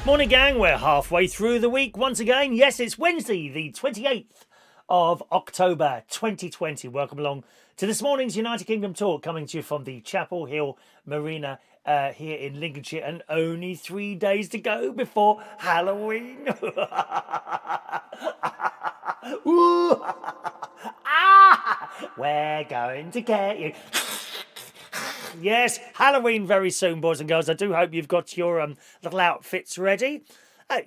Morning gang, we're halfway through the week once again. Yes, it's Wednesday, the 28th of October 2020. Welcome along to this morning's United Kingdom talk, coming to you from the Chapel Hill Marina here in Lincolnshire, and only 3 days to go before Halloween. We're going to get you. Yes, Halloween very soon, boys and girls. I do hope you've got your little outfits ready.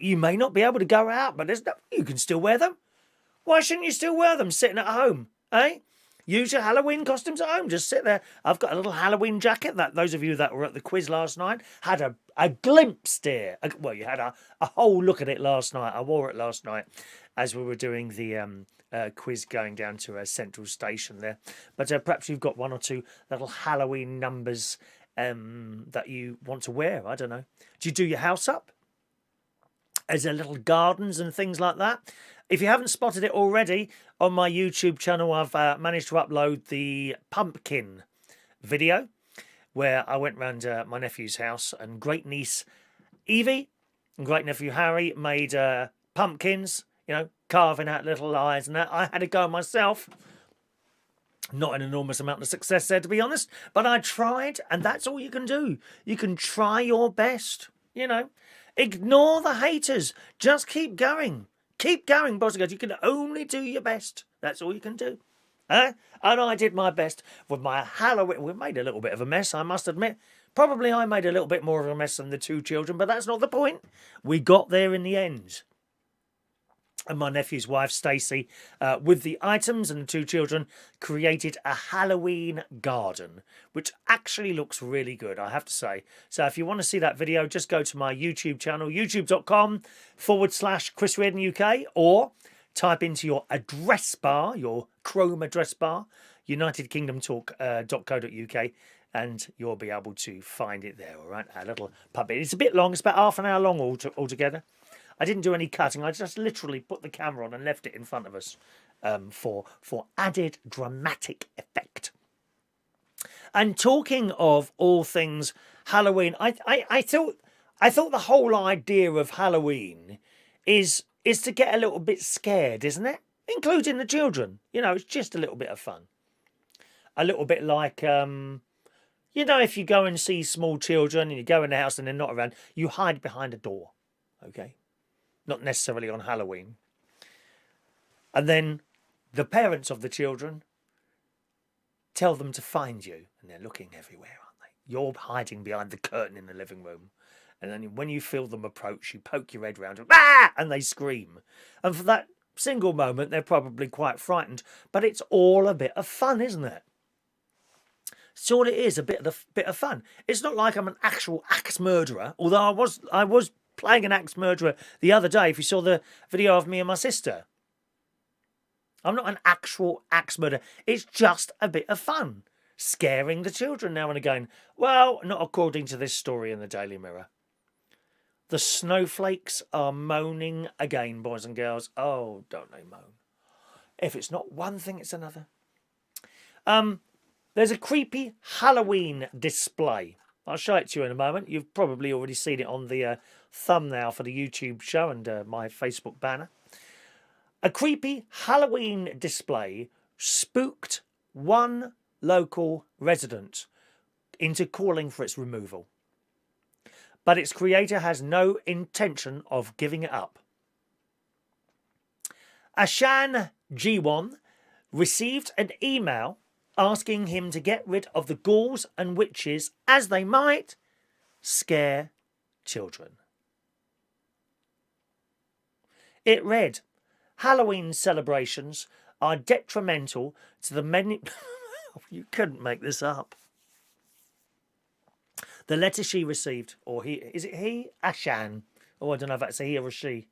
You may not be able to go out, but you can still wear them. Why shouldn't you still wear them sitting at home, eh? Use your Halloween costumes at home. Just sit there. I've got a little Halloween jacket that those of you that were at the quiz last night had a glimpse, dear. Well, you had a whole look at it last night. I wore it last night as we were doing the quiz going down to a central station there. But perhaps you've got one or two little Halloween numbers that you want to wear. I don't know. Do you do your house up? Is there little gardens and things like that? If you haven't spotted it already, on my YouTube channel, I've managed to upload the pumpkin video where I went round my nephew's house, and great niece Evie and great nephew Harry made pumpkins, you know, carving out little eyes and that. I had a go myself. Not an enormous amount of success there, to be honest, but I tried, and that's all you can do. You can try your best, you know. Ignore the haters. Just keep going. Keep going, boys and girls. You can only do your best. That's all you can do. And I did my best with my Halloween. We made a little bit of a mess, I must admit. Probably I made a little bit more of a mess than the two children, but that's not the point. We got there in the end. And my nephew's wife, Stacey, with the items and the two children, created a Halloween garden, which actually looks really good, I have to say. So if you want to see that video, just go to my YouTube channel, youtube.com/Chris Reardon UK, or type into your address bar, your Chrome address bar, unitedkingdomtalk.co.uk, and you'll be able to find it there, all right? A little puppet. It's a bit long. It's about half an hour long altogether. I didn't do any cutting. I just literally put the camera on and left it in front of us for added dramatic effect. And talking of all things Halloween, I thought the whole idea of Halloween is to get a little bit scared, isn't it? Including the children. You know, it's just a little bit of fun. A little bit like, you know, if you go and see small children and you go in the house and they're not around, you hide behind a door, okay? Not necessarily on Halloween. And then the parents of the children tell them to find you. And they're looking everywhere, aren't they? You're hiding behind the curtain in the living room. And then when you feel them approach, you poke your head round and they scream. And for that single moment, they're probably quite frightened. But it's all a bit of fun, isn't it? It's all it is, a bit of fun. It's not like I'm an actual axe murderer, although I was playing an axe murderer the other day, if you saw the video of me and my sister. I'm not an actual axe murderer. It's just a bit of fun. Scaring the children now and again. Well, not according to this story in the Daily Mirror. The snowflakes are moaning again, boys and girls. Oh, don't they moan. If it's not one thing, it's another. There's a creepy Halloween display. I'll show it to you in a moment. You've probably already seen it on the thumbnail for the YouTube show and my Facebook banner. A creepy Halloween display spooked one local resident into calling for its removal. But its creator has no intention of giving it up. Ashan Jiwon received an email asking him to get rid of the ghouls and witches as they might scare children. It read, Halloween celebrations are detrimental to the many... You couldn't make this up. The letter she received, or he, is it he? Ashan. Oh, I don't know if that's a he or a she.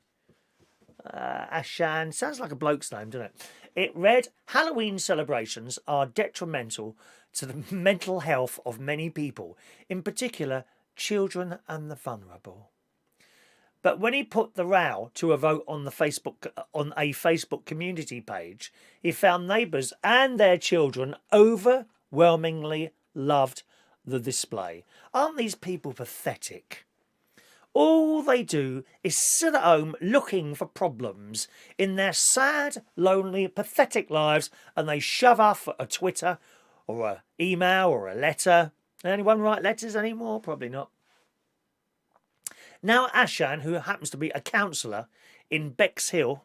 Ashan, sounds like a bloke's name, doesn't it? It read, Halloween celebrations are detrimental to the mental health of many people, in particular children and the vulnerable. But when he put the row to a vote on a Facebook community page, he found neighbours and their children overwhelmingly loved the display. Aren't these people pathetic? All they do is sit at home looking for problems in their sad, lonely, pathetic lives, and they shove off a Twitter or an email or a letter. Anyone write letters anymore? Probably not. Now Ashan, who happens to be a counsellor in Bexhill,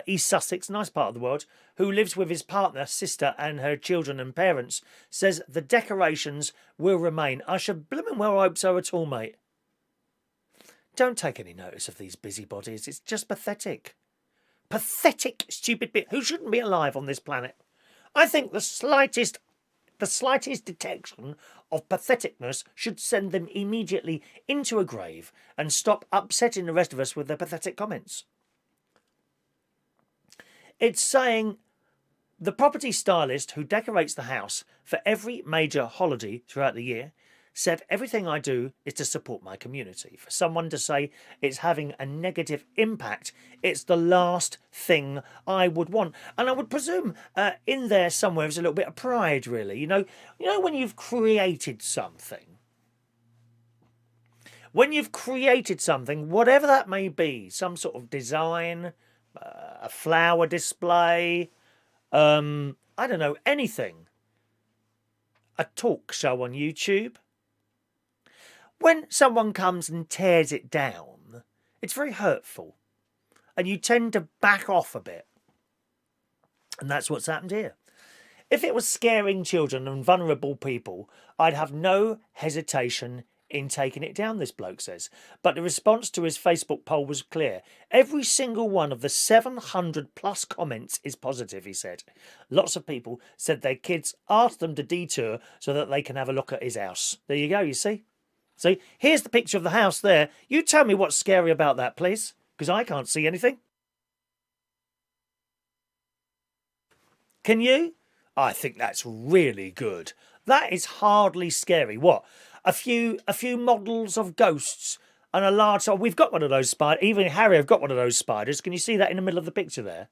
East Sussex, nice part of the world, who lives with his partner, sister and her children and parents, says the decorations will remain. I should blooming well hope so at all, mate. Don't take any notice of these busybodies. It's just pathetic. Pathetic, stupid bit. Who shouldn't be alive on this planet? I think the slightest detection of patheticness should send them immediately into a grave and stop upsetting the rest of us with their pathetic comments. It's saying the property stylist who decorates the house for every major holiday throughout the year said everything I do is to support my community. For someone to say it's having a negative impact, it's the last thing I would want. And I would presume in there somewhere is a little bit of pride, really. You know when you've created something. When you've created something, whatever that may be, some sort of design, a flower display, I don't know, anything. A talk show on YouTube. When someone comes and tears it down, it's very hurtful. And you tend to back off a bit. And that's what's happened here. If it was scaring children and vulnerable people, I'd have no hesitation in taking it down, this bloke says. But the response to his Facebook poll was clear. Every single one of the 700 plus comments is positive, he said. Lots of people said their kids asked them to detour so that they can have a look at his house. There you go, you see? So here's the picture of the house there. You tell me what's scary about that, please, because I can't see anything. Can you? I think that's really good. That is hardly scary. What? A few models of ghosts and a large... Oh, we've got one of those spiders. Even Harry, I've got one of those spiders. Can you see that in the middle of the picture there?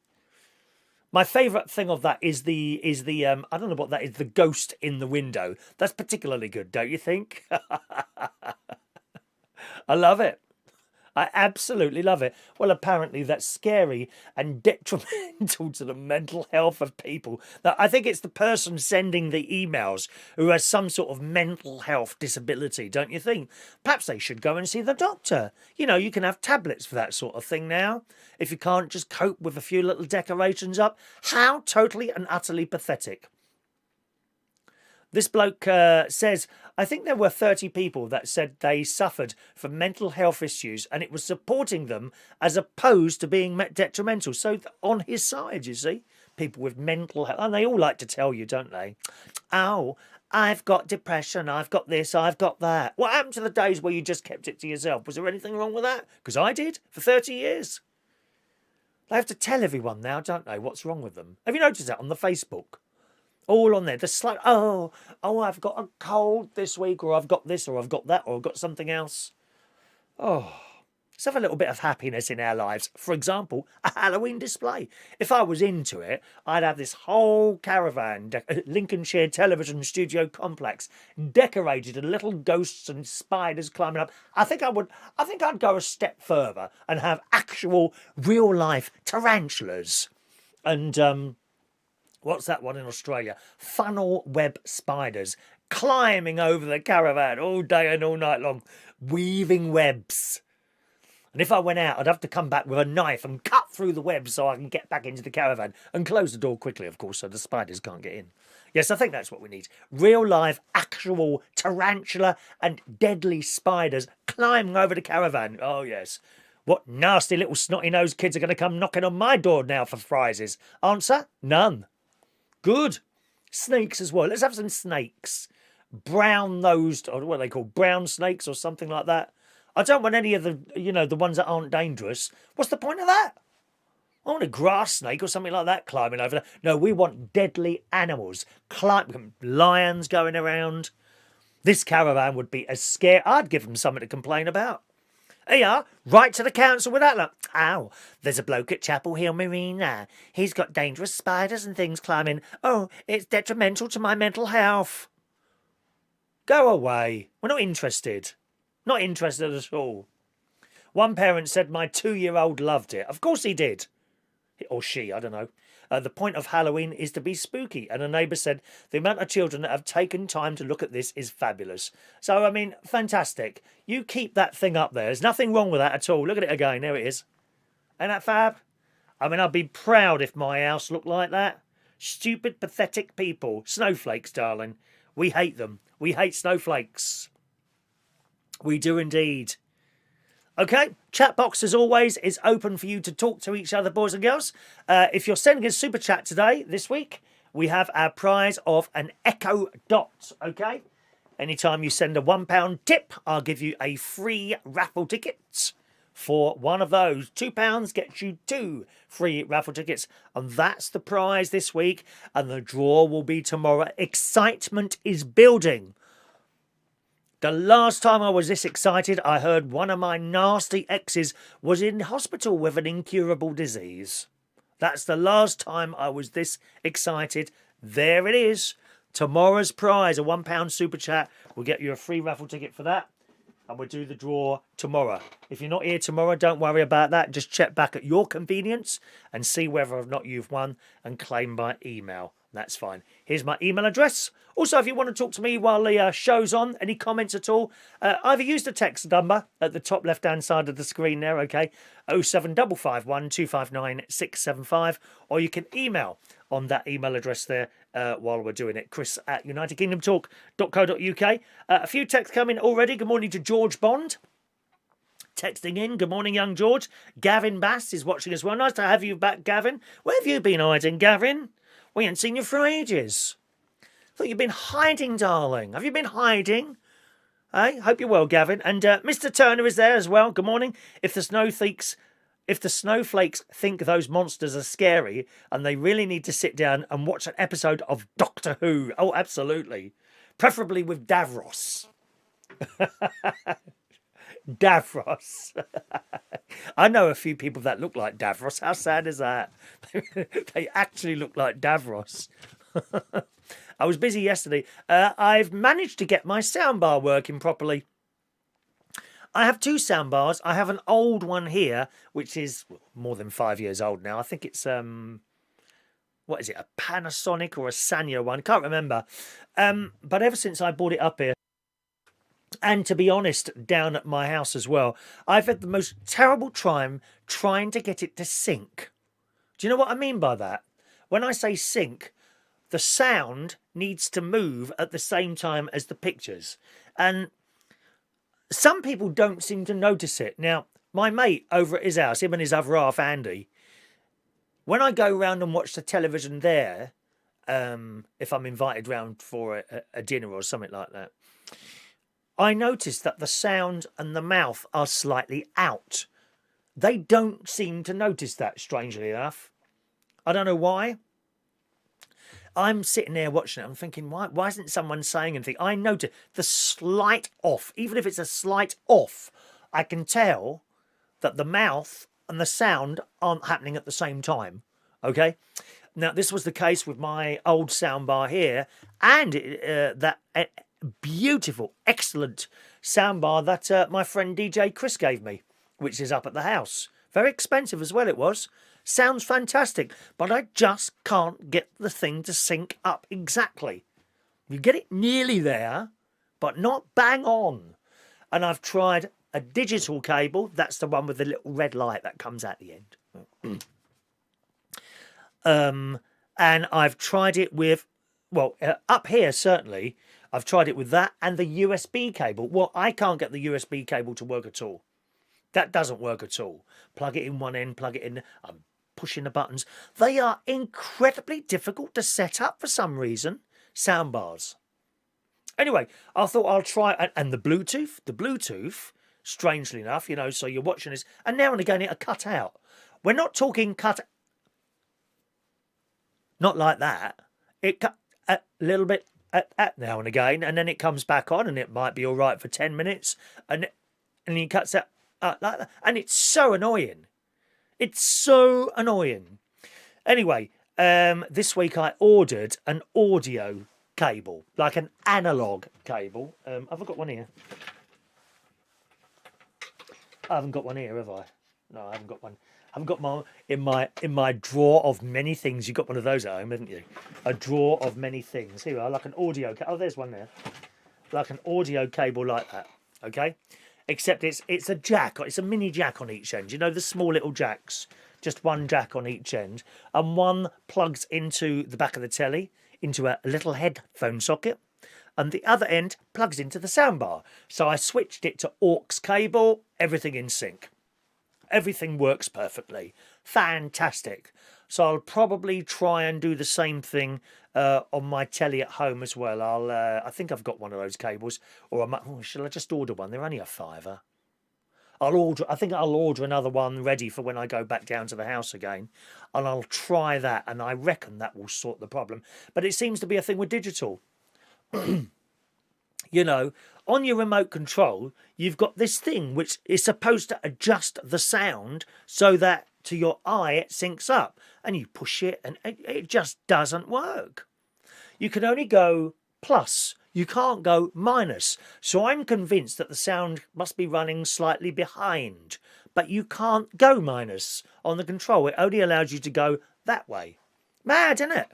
My favourite thing of that is the I don't know what that is, the ghost in the window. That's particularly good, don't you think? I love it. I absolutely love it. Well, apparently that's scary and detrimental to the mental health of people. I think it's the person sending the emails who has some sort of mental health disability, don't you think? Perhaps they should go and see the doctor. You know, you can have tablets for that sort of thing now. If you can't just cope with a few little decorations up. How totally and utterly pathetic. This bloke says, I think there were 30 people that said they suffered from mental health issues and it was supporting them as opposed to being detrimental. So on his side, you see, people with mental health, and they all like to tell you, don't they? Oh, I've got depression, I've got this, I've got that. What happened to the days where you just kept it to yourself? Was there anything wrong with that? Because I did for 30 years. They have to tell everyone now, don't they, what's wrong with them. Have you noticed that on the Facebook? All on there. The slight, oh, I've got a cold this week, or I've got this, or I've got that, or I've got something else. Oh, let's have a little bit of happiness in our lives. For example, a Halloween display. If I was into it, I'd have this whole caravan, Lincolnshire television studio complex, decorated and little ghosts and spiders climbing up. I think I'd go a step further and have actual real life tarantulas. And what's that one in Australia? Funnel web spiders climbing over the caravan all day and all night long, weaving webs. And if I went out, I'd have to come back with a knife and cut through the webs so I can get back into the caravan and close the door quickly, of course, so the spiders can't get in. Yes, I think that's what we need. Real live, actual tarantula and deadly spiders climbing over the caravan. Oh, yes. What nasty little snotty-nosed kids are going to come knocking on my door now for prizes? Answer? None. Good. Snakes as well. Let's have some snakes. Brown-nosed, or what are they called? Brown snakes or something like that. I don't want any of the, the ones that aren't dangerous. What's the point of that? I want a grass snake or something like that climbing over there. No, we want deadly animals. Lions going around. This caravan would be as scared. I'd give them something to complain about. Here you are, right to the council with that lot. Ow, there's a bloke at Chapel Hill Marina. He's got dangerous spiders and things climbing. Oh, it's detrimental to my mental health. Go away. We're not interested. Not interested at all. One parent said my 2-year-old loved it. Of course he did. Or she, I don't know. The point of Halloween is to be spooky. And a neighbour said the amount of children that have taken time to look at this is fabulous. So, I mean, fantastic. You keep that thing up there. There's nothing wrong with that at all. Look at it again. There it is. Ain't that fab? I mean, I'd be proud if my house looked like that. Stupid, pathetic people. Snowflakes, darling. We hate them. We hate snowflakes. We do indeed. Okay, chat box as always is open for you to talk to each other, boys and girls. If you're sending a super chat today, this week, we have our prize of an Echo Dot, okay? Anytime you send a £1 tip, I'll give you a free raffle ticket for one of those. £2 gets you 2 free raffle tickets, and that's the prize this week, and the draw will be tomorrow. Excitement is building. The last time I was this excited, I heard one of my nasty exes was in hospital with an incurable disease. That's the last time I was this excited. There it is. Tomorrow's prize, a £1 super chat. We'll get you a free raffle ticket for that. And we'll do the draw tomorrow. If you're not here tomorrow, don't worry about that. Just check back at your convenience and see whether or not you've won and claim by email. That's fine. Here's my email address. Also, if you want to talk to me while the show's on, any comments at all, either use the text number at the top left-hand side of the screen there, okay, 07551 259 675, or you can email on that email address there while we're doing it, chris@unitedkingdomtalk.co.uk. A few texts coming already. Good morning to George Bond. Texting in. Good morning, young George. Gavin Bass is watching as well. Nice to have you back, Gavin. Where have you been hiding, Gavin? We haven't seen you for ages. Thought you'd been hiding, darling. Have you been hiding? Hey, hope you're well, Gavin. And Mr. Turner is there as well. Good morning. If the snowflakes think those monsters are scary and they really need to sit down and watch an episode of Doctor Who. Oh, absolutely. Preferably with Davros. Davros. I know a few people that look like Davros. How sad is that? They actually look like Davros. I was busy yesterday. I've managed to get my soundbar working properly. I have 2 soundbars. I have an old one here, which is more than 5 years old now. I think it's, what is it, a Panasonic or a Sanyo one? Can't remember. But ever since I bought it up here, and to be honest, down at my house as well, I've had the most terrible time trying to get it to sync. Do you know what I mean by that? When I say sync, the sound needs to move at the same time as the pictures. And some people don't seem to notice it. Now, my mate over at his house, him and his other half, Andy, when I go round and watch the television there, if I'm invited round for a dinner or something like that, I notice that the sound and the mouth are slightly out. They don't seem to notice that, strangely enough. I don't know why. I'm sitting there watching it. I'm thinking, why isn't someone saying anything? I notice the slight off. Even if it's a slight off, I can tell that the mouth and the sound aren't happening at the same time. Okay? Now, this was the case with my old soundbar here and that beautiful, excellent soundbar that my friend DJ Chris gave me, which is up at the house. Very expensive as well, it was. Sounds fantastic, but I just can't get the thing to sync up exactly. You get it nearly there, but not bang on. And I've tried a digital cable. That's the one with the little red light that comes at the end. And I've tried it with, well, up here certainly, I've tried it with that and the USB cable. Well, I can't get the USB cable to work at all. That doesn't work at all. Plug it in one end, plug it in. I'm pushing the buttons. They are incredibly difficult to set up for some reason. Soundbars. Anyway, I thought I'll try. And the Bluetooth, strangely enough, you know, so you're watching this. And now and again, it'll cut out. We're not talking cut. Not like that. It cut a little bit at now and again. And then it comes back on and it might be all right for 10 minutes. And he cuts out like that. And it's so annoying. It's so annoying. Anyway, this week I ordered an audio cable, like an analog cable. I've got one here. I haven't got one here, have I? No, I haven't got one. I haven't got my in my drawer of many things. You've got one of those at home, haven't you? A drawer of many things. Here we are, like an audio. Oh, there's one there. Like an audio cable like that. Okay, except it's a jack. It's a mini jack on each end. You know the small little jacks. Just one jack on each end, and one plugs into the back of the telly into a little headphone socket, and the other end plugs into the soundbar. So I switched it to aux cable. Everything in sync. Everything works perfectly. Fantastic. So I'll probably try and do the same thing on my telly at home as well. I think I've got one of those cables, or shall I just order one? They're only a £5. I think I'll order another one ready for when I go back down to the house again, and I'll try that, and I reckon that will sort the problem. But it seems to be a thing with digital. You know, on your remote control, you've got this thing which is supposed to adjust the sound so that to your eye it syncs up, and you push it and it just doesn't work. You can only go plus, you can't go minus. So I'm convinced that the sound must be running slightly behind, but you can't go minus on the control. It only allows you to go that way. Mad, isn't it?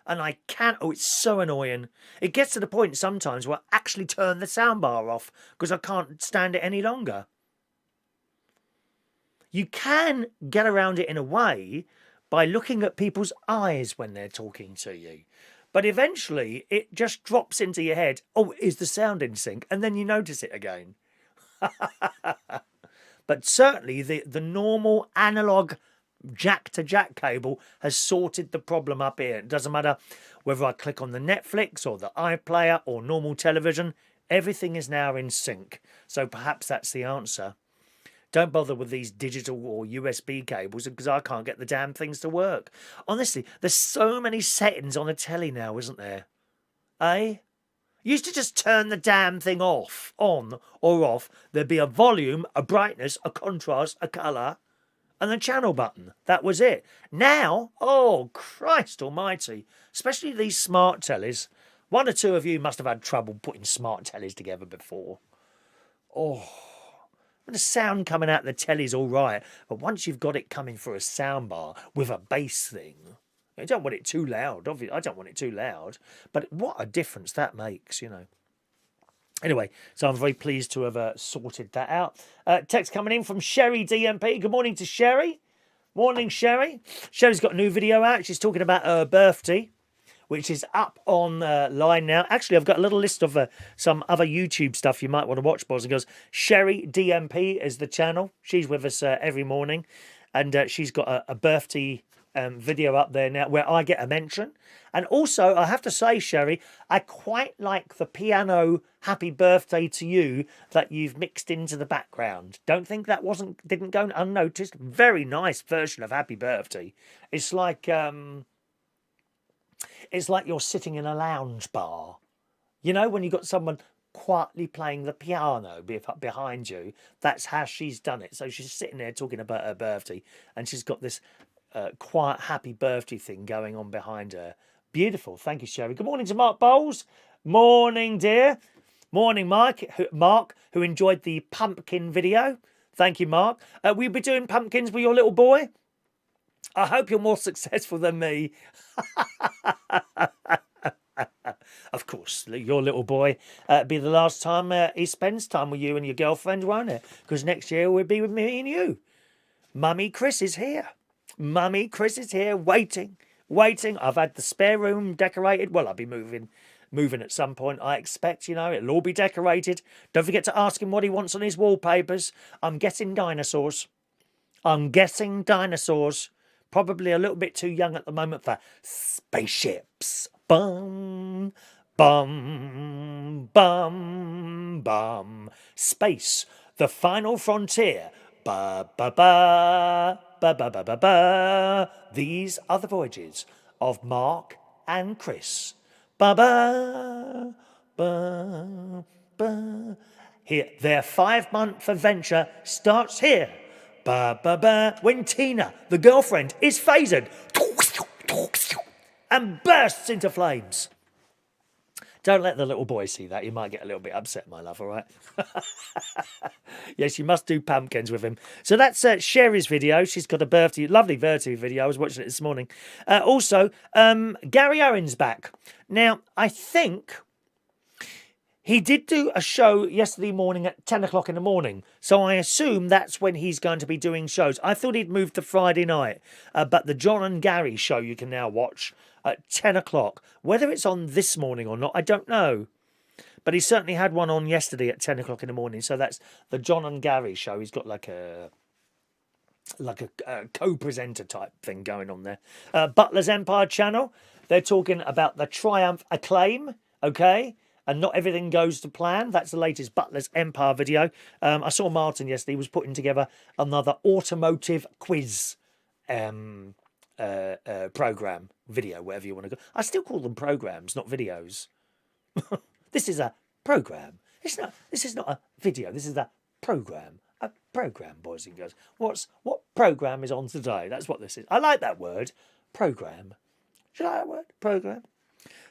And I can't. Oh, it's so annoying. It gets to the point sometimes where I actually turn the soundbar off because I can't stand it any longer. You can get around it in a way by looking at people's eyes when they're talking to you. But eventually it just drops into your head. Oh, is the sound in sync? And then you notice it again. But certainly the normal analog jack-to-jack cable has sorted the problem up here. It doesn't matter whether I click on the Netflix or the iPlayer or normal television. Everything is now in sync. So perhaps that's the answer. Don't bother with these digital or USB cables because I can't get the damn things to work. Honestly, there's so many settings on a telly now, isn't there? Eh? You used to just turn the damn thing off, on or off. There'd be a volume, a brightness, a contrast, a colour, and the channel button. That was it. Now, oh, Christ almighty, especially these smart tellies. One or two of you must have had trouble putting smart tellies together before. Oh, the sound coming out of the telly's all right, but once you've got it coming through a soundbar with a bass thing, I don't want it too loud. Obviously, I don't want it too loud, but what a difference that makes, you know. Anyway, so I'm very pleased to have sorted that out. Text coming in from Sherry DMP. Good morning to Sherry. Morning, Sherry. Sherry's got a new video out. She's talking about her birthday, which is up online now. Actually, I've got a little list of some other YouTube stuff you might want to watch, boys and girls. Sherry DMP is the channel. She's with us every morning, and she's got a birthday video up there now where I get a mention. And also, I have to say, Sherry, I quite like the piano happy birthday to you that you've mixed into the background. Don't think that didn't go unnoticed. Very nice version of happy birthday. It's like you're sitting in a lounge bar. You know, when you've got someone quietly playing the piano behind you, that's how she's done it. So she's sitting there talking about her birthday, and she's got this quiet happy birthday thing going on behind her. Beautiful. Thank you, Sherry. Good morning to Mark Bowles. Morning, dear. Morning, Mark, who enjoyed the pumpkin video. Thank you, Mark. We'll be doing pumpkins with your little boy. I hope you're more successful than me. Of course, your little boy be the last time he spends time with you and your girlfriend, won't it? Because next year will be with me and you. Mummy Chris is here. Mummy Chris is here, waiting. I've had the spare room decorated. Well, I'll be moving at some point, I expect, you know. It'll all be decorated. Don't forget to ask him what he wants on his wallpapers. I'm guessing dinosaurs. Probably a little bit too young at the moment for spaceships. Bum, bum, bum, bum. Space, the final frontier. Ba, ba, ba, ba, ba, ba, ba, ba. These are the voyages of Mark and Chris. Ba, ba, ba, ba. Here, their 5-month adventure starts here. Ba, ba, ba. When Tina, the girlfriend, is phasered and bursts into flames. Don't let the little boy see that. You might get a little bit upset, my love, all right? Yes, you must do pumpkins with him. So that's Sherry's video. She's got a lovely birthday video. I was watching it this morning. Also, Gary Owens back. Now, I think he did do a show yesterday morning at 10 o'clock in the morning. So I assume that's when he's going to be doing shows. I thought he'd moved to Friday night. But the John and Gary show you can now watch at 10 o'clock. Whether it's on this morning or not, I don't know. But he certainly had one on yesterday at 10 o'clock in the morning. So that's the John and Gary show. He's got like a co-presenter type thing going on there. Butler's Empire channel. They're talking about the Triumph Acclaim. Okay. And not everything goes to plan. That's the latest Butler's Empire video. I saw Martin yesterday. He was putting together another automotive quiz program, video, whatever you want to go. I still call them programs, not videos. This is a program. This is not a video. This is a program. A program, boys and girls. What program is on today? That's what this is. I like that word, program. Should I like that word, program?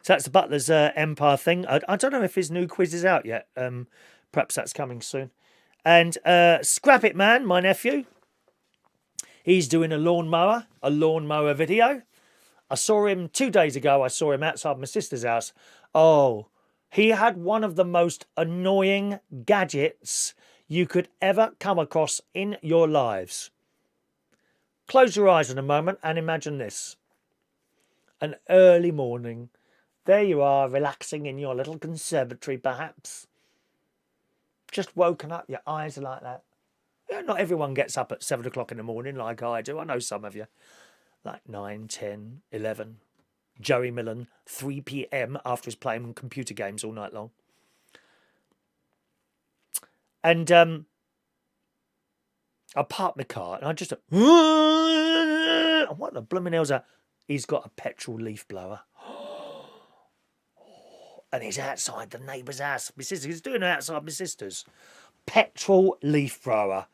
So that's the Butler's Empire thing. I don't know if his new quiz is out yet. Perhaps that's coming soon. And Scrap It Man, my nephew, he's doing a lawnmower video. I saw him 2 days ago. I saw him outside my sister's house. Oh, he had one of the most annoying gadgets you could ever come across in your lives. Close your eyes in a moment and imagine this. An early morning. There you are, relaxing in your little conservatory, perhaps. Just woken up, your eyes are like that. Yeah, not everyone gets up at 7 o'clock in the morning like I do. I know some of you. Like 9, 10, 11. Joey Millen, 3 p.m. after he's playing computer games all night long. And I parked my car and I just... What the blooming hell's that? He's got a petrol leaf blower. And he's outside the neighbour's house. My sister, he's doing it outside my sister's. Petrol leaf blower.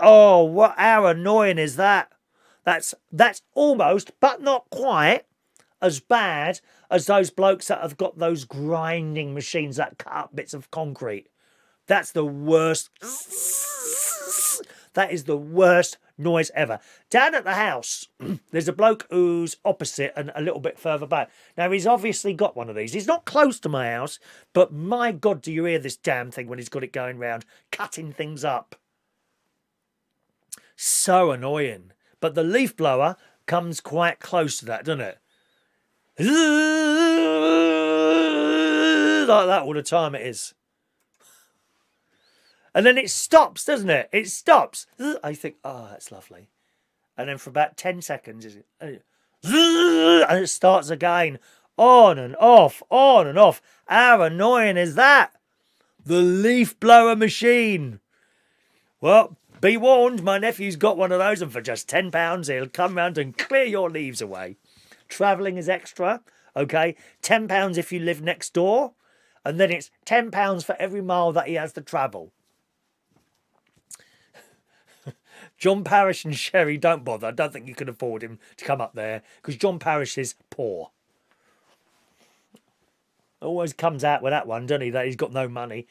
Oh, how annoying is that? That's almost, but not quite, as bad as those blokes that have got those grinding machines that cut up bits of concrete. That's the worst. That is the worst noise ever. Down at the house, there's a bloke who's opposite and a little bit further back. Now, he's obviously got one of these. He's not close to my house, but my God, do you hear this damn thing when he's got it going round, cutting things up. So annoying. But the leaf blower comes quite close to that, doesn't it? Like that all the time it is. And then it stops, doesn't it? It stops. I think, oh, that's lovely. And then for about 10 seconds, and it starts again. On and off, on and off. How annoying is that? The leaf blower machine. Well, be warned, my nephew's got one of those, and for just £10, he'll come round and clear your leaves away. Travelling is extra, okay? £10 if you live next door, and then it's £10 for every mile that he has to travel. John Parrish and Sherry, don't bother. I don't think you can afford him to come up there, because John Parrish is poor. Always comes out with that one, doesn't he? That he's got no money.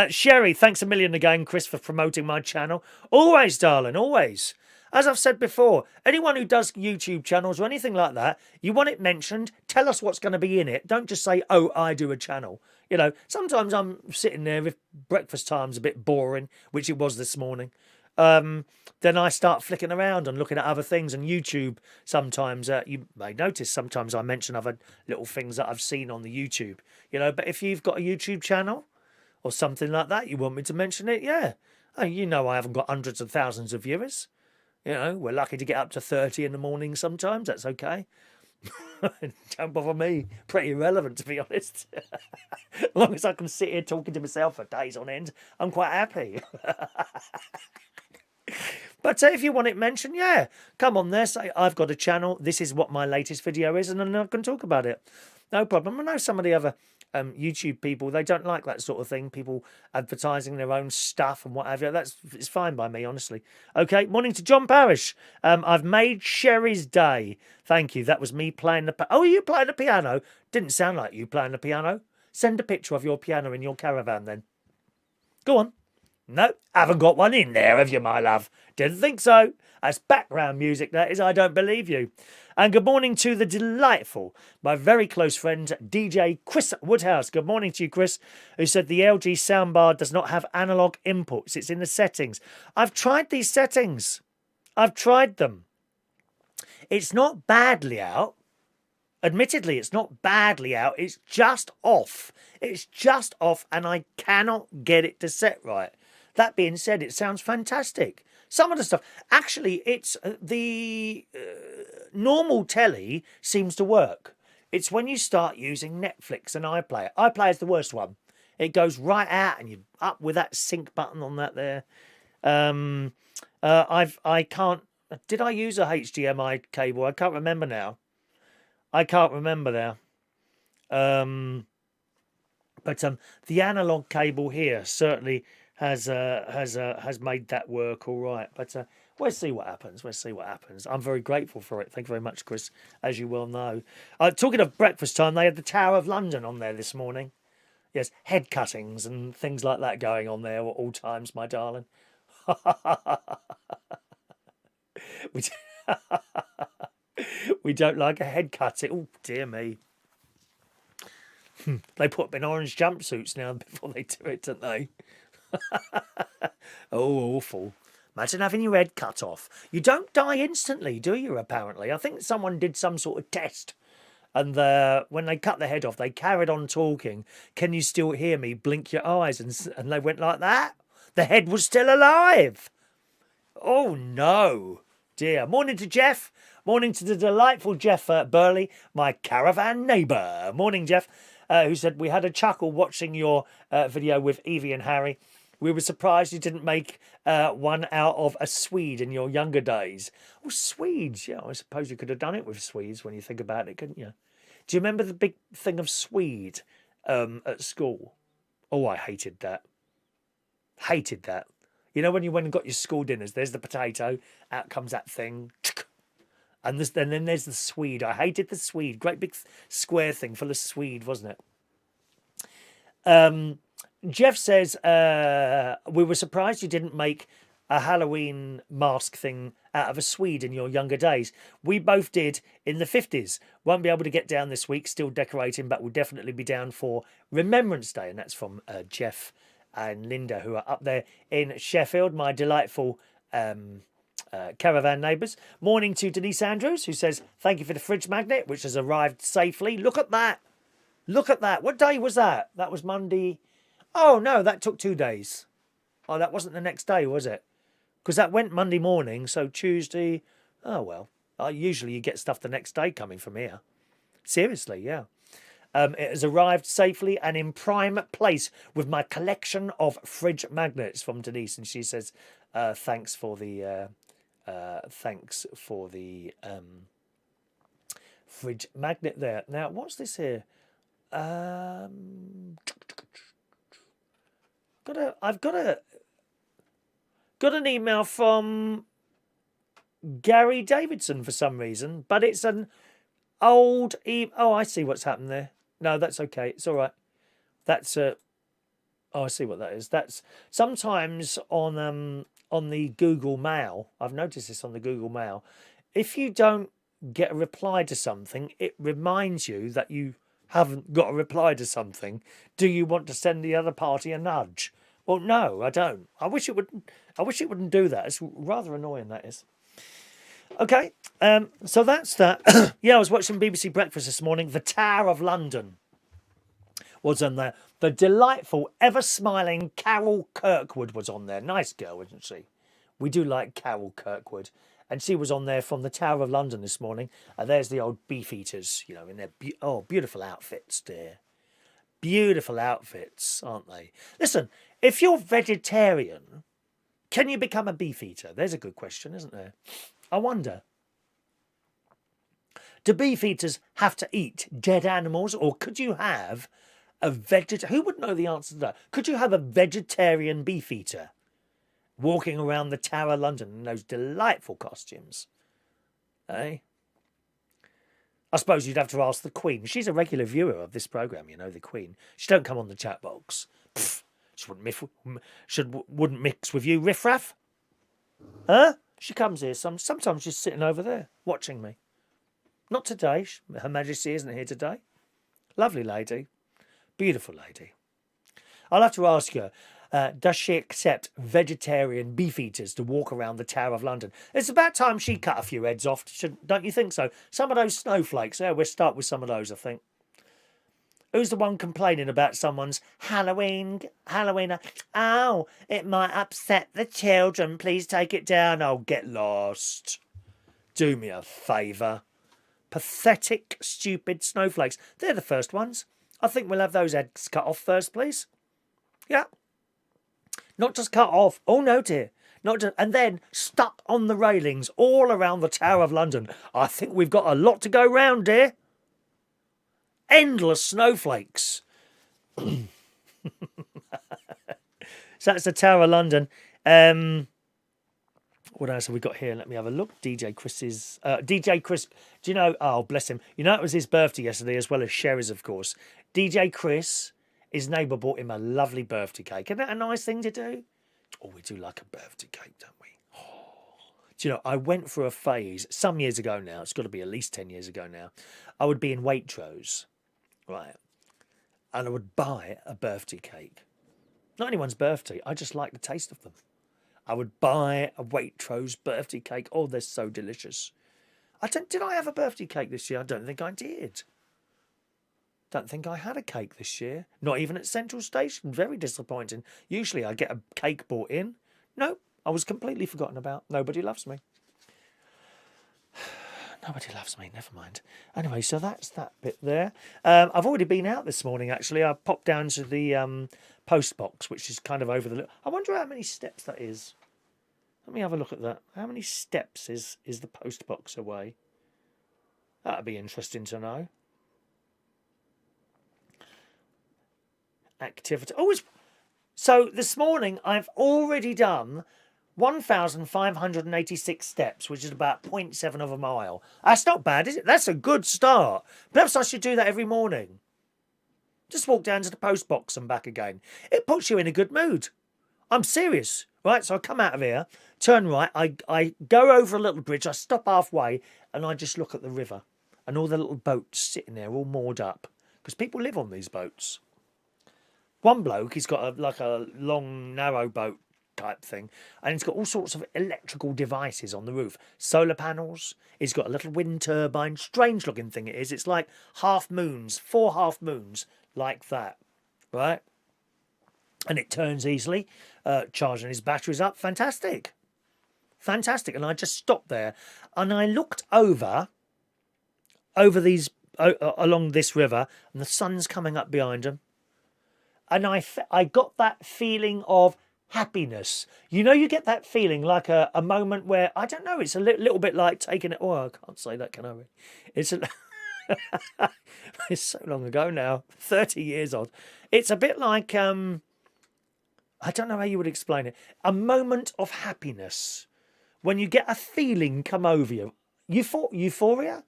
Sherry, thanks a million again, Chris, for promoting my channel. Always, darling, always. As I've said before, anyone who does YouTube channels or anything like that, you want it mentioned, tell us what's going to be in it. Don't just say, oh, I do a channel. You know, sometimes I'm sitting there if breakfast time's a bit boring, which it was this morning. Then I start flicking around and looking at other things, and YouTube sometimes, you may notice sometimes I mention other little things that I've seen on the YouTube, you know, but if you've got a YouTube channel or something like that, you want me to mention it, yeah. Oh, you know I haven't got hundreds of thousands of viewers. You know, we're lucky to get up to 30 in the morning sometimes, that's okay. Don't bother me, pretty irrelevant to be honest. As long as I can sit here talking to myself for days on end, I'm quite happy. But if you want it mentioned, yeah, come on there, say I've got a channel, this is what my latest video is, and then I can talk about it. No problem. I know some of the other YouTube people, they don't like that sort of thing. People advertising their own stuff and what have you. It's fine by me, honestly. Okay, morning to John Parrish. I've made Sherry's day. Thank you. That was me playing the... Oh, are you playing the piano? Didn't sound like you playing the piano. Send a picture of your piano in your caravan then. Go on. No, haven't got one in there, have you, my love? Didn't think so. That's background music, that is. I don't believe you. And good morning to the delightful, my very close friend, DJ Chris Woodhouse. Good morning to you, Chris, who said the LG soundbar does not have analog inputs. It's in the settings. I've tried these settings. I've tried them. It's not badly out. Admittedly, it's not badly out. It's just off. It's just off, and I cannot get it to set right. That being said, it sounds fantastic. Some of the stuff... Actually, it's the normal telly seems to work. It's when you start using Netflix and iPlayer. iPlayer is the worst one. It goes right out and you're up with that sync button on that there. I can't... Did I use a HDMI cable? I can't remember now. I can't remember now. But the analog cable here certainly has made that work all right. But we'll see what happens. We'll see what happens. I'm very grateful for it. Thank you very much, Chris, as you well know. Talking of breakfast time, they had the Tower of London on there this morning. Yes, head cuttings and things like that going on there at all times, my darling. We don't like a head cutting. Oh, dear me. They put them in orange jumpsuits now before they do it, don't they? Oh, awful. Imagine having your head cut off. You don't die instantly, do you, apparently? I think someone did some sort of test. And when they cut the head off, they carried on talking. Can you still hear me? Blink your eyes. And they went like that. The head was still alive. Oh, no. Dear. Morning to Jeff. Morning to the delightful Jeff Burley, my caravan neighbour. Morning, Jeff, who said, we had a chuckle watching your video with Evie and Harry. We were surprised you didn't make one out of a Swede in your younger days. Oh, Swedes. Yeah, I suppose you could have done it with Swedes when you think about it, couldn't you? Do you remember the big thing of Swede at school? Oh, I hated that. Hated that. You know when you went and got your school dinners, there's the potato, out comes that thing, and then there's the Swede. I hated the Swede. Great big square thing full of Swede, wasn't it? Jeff says, we were surprised you didn't make a Halloween mask thing out of a Swede in your younger days. We both did in the 50s. Won't be able to get down this week, still decorating, but we'll definitely be down for Remembrance Day. And that's from Jeff and Linda, who are up there in Sheffield, my delightful caravan neighbours. Morning to Denise Andrews, who says, thank you for the fridge magnet, which has arrived safely. Look at that. Look at that. What day was that? That was Monday. Oh, no, that took 2 days. Oh, that wasn't the next day, was it? Because that went Monday morning, so Tuesday. Oh, well. Usually you get stuff the next day coming from here. Seriously, yeah. It has arrived safely and in prime place with my collection of fridge magnets from Denise. And she says, thanks for the fridge magnet there. Now, what's this here? I've got an email from Gary Davidson for some reason, but it's an old Oh, I see what's happened there. No, that's okay. It's all right. That's oh, I see what that is. That's sometimes on the Google Mail. I've noticed this on the Google Mail. If you don't get a reply to something, it reminds you that you haven't got a reply to something. Do you want to send the other party a nudge? Well, no, I don't. I wish it wouldn't do that. It's rather annoying, that is. Okay, so that's that. Yeah, I was watching BBC Breakfast this morning. The Tower of London was on there. The delightful, ever-smiling Carol Kirkwood was on there. Nice girl, isn't she? We do like Carol Kirkwood. And she was on there from the Tower of London this morning. And there's the old beefeaters, you know, in their beautiful outfits, dear. Beautiful outfits, aren't they? Listen, if you're vegetarian, can you become a beefeater? There's a good question, isn't there? I wonder. Do beefeaters have to eat dead animals, or could you have Who would know the answer to that? Could you have a vegetarian beef eater walking around the Tower of London in those delightful costumes? Eh? I suppose you'd have to ask the Queen. She's a regular viewer of this programme, you know, the Queen. She don't come on the chat box. Pfft, she wouldn't mix with you, riffraff. Huh? She comes here. Sometimes she's sitting over there, watching me. Not today. Her Majesty isn't here today. Lovely lady. Beautiful lady. I'll have to ask her, does she accept vegetarian beef eaters to walk around the Tower of London? It's about time she cut a few heads off, don't you think so? Some of those snowflakes. Yeah, we'll start with some of those, I think. Who's the one complaining about someone's Halloween? Oh, it might upset the children. Please take it down. Oh, get lost. Do me a favour. Pathetic, stupid snowflakes. They're the first ones. I think we'll have those heads cut off first, please. Yeah. Not just cut off. Oh, no, dear. Not just, and then stuck on the railings all around the Tower of London. I think we've got a lot to go round, dear. Endless snowflakes. So that's the Tower of London. What else have we got here? Let me have a look. DJ Chris. Do you know? Oh, bless him. You know, it was his birthday yesterday, as well as Sherry's, of course. DJ Chris, his neighbour bought him a lovely birthday cake. Isn't that a nice thing to do? Oh, we do like a birthday cake, don't we? Oh. Do you know, I went through a phase some years ago now. It's got to be at least 10 years ago now. I would be in Waitrose, right? And I would buy a birthday cake. Not anyone's birthday. I just like the taste of them. I would buy a Waitrose birthday cake. Oh, they're so delicious. Did I have a birthday cake this year? I don't think I did. Don't think I had a cake this year. Not even at Central Station. Very disappointing. Usually I get a cake bought in. No, I was completely forgotten about. Nobody loves me. Nobody loves me. Never mind. Anyway, so that's that bit there. I've already been out this morning, actually. I popped down to the post box, which is kind of over the... I wonder how many steps that is. Let me have a look at that. How many steps is the post box away? That'd be interesting to know. Activity. Oh, so this morning I've already done 1,586 steps, which is about 0.7 of a mile. That's not bad, is it? That's a good start. Perhaps I should do that every morning. Just walk down to the post box and back again. It puts you in a good mood. I'm serious, right? So I come out of here, turn right, I go over a little bridge, I stop halfway, and I just look at the river and all the little boats sitting there all moored up, because people live on these boats. One bloke, he's got a long, narrow boat type thing, and he's got all sorts of electrical devices on the roof. Solar panels, he's got a little wind turbine, strange looking thing it is. It's like half moons, 4 half moons, like that, right? And it turns easily, charging his batteries up. Fantastic. Fantastic. And I just stopped there, and I looked over these, along this river, and the sun's coming up behind him. And I got that feeling of happiness. You know, you get that feeling like a moment where, I don't know, it's a little bit like taking it. Oh, I can't say that, can I? It's it's so long ago now, 30 years old. It's a bit like, I don't know how you would explain it. A moment of happiness. When you get a feeling come over you. Euphoria?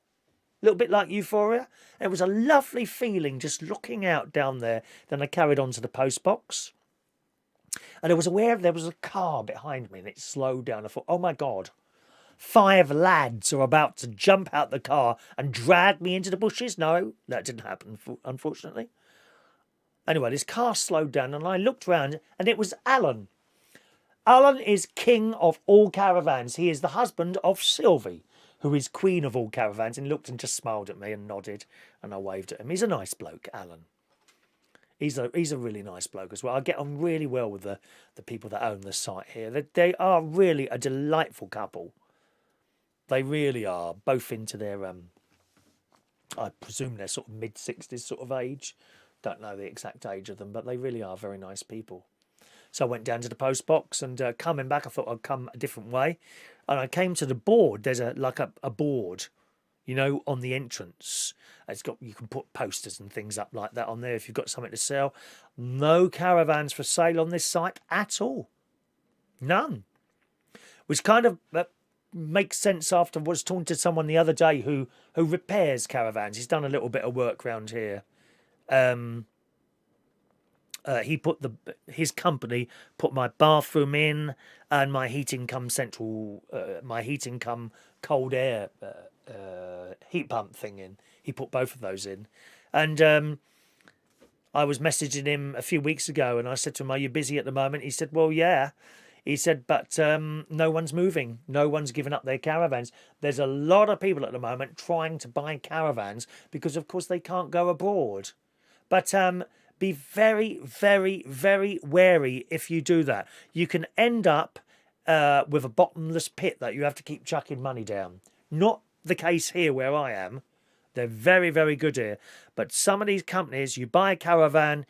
A little bit like euphoria. It was a lovely feeling just looking out down there. Then I carried on to the post box. And I was aware there was a car behind me and it slowed down. I thought, oh my God, 5 lads are about to jump out the car and drag me into the bushes. No, that didn't happen, unfortunately. Anyway, this car slowed down and I looked round and it was Alan. Alan is king of all caravans. He is the husband of Sylvie, who is queen of all caravans, and looked and just smiled at me and nodded, and I waved at him. He's a nice bloke, Alan. He's a really nice bloke as well. I get on really well with the people that own the site here. They are really a delightful couple. They really are, both into their, I presume they're sort of mid-60s sort of age. Don't know the exact age of them, but they really are very nice people. So I went down to the post box, and coming back, I thought I'd come a different way. And I came to the board. There's a board, on the entrance. You can put posters and things up like that on there if you've got something to sell. No caravans for sale on this site at all. None. Which kind of makes sense after I was talking to someone the other day who repairs caravans. He's done a little bit of work around here. His company put my bathroom in and my heating cum cold air heat pump thing in. He put both of those in. And I was messaging him a few weeks ago and I said to him, "Are you busy at the moment?" He said, "Well, yeah." He said, "But no one's moving. No one's given up their caravans. There's a lot of people at the moment trying to buy caravans because, of course, they can't go abroad. But be very, very, very wary if you do that. You can end up with a bottomless pit that you have to keep chucking money down. Not the case here where I am. They're very, very good here. But some of these companies, you buy a caravan.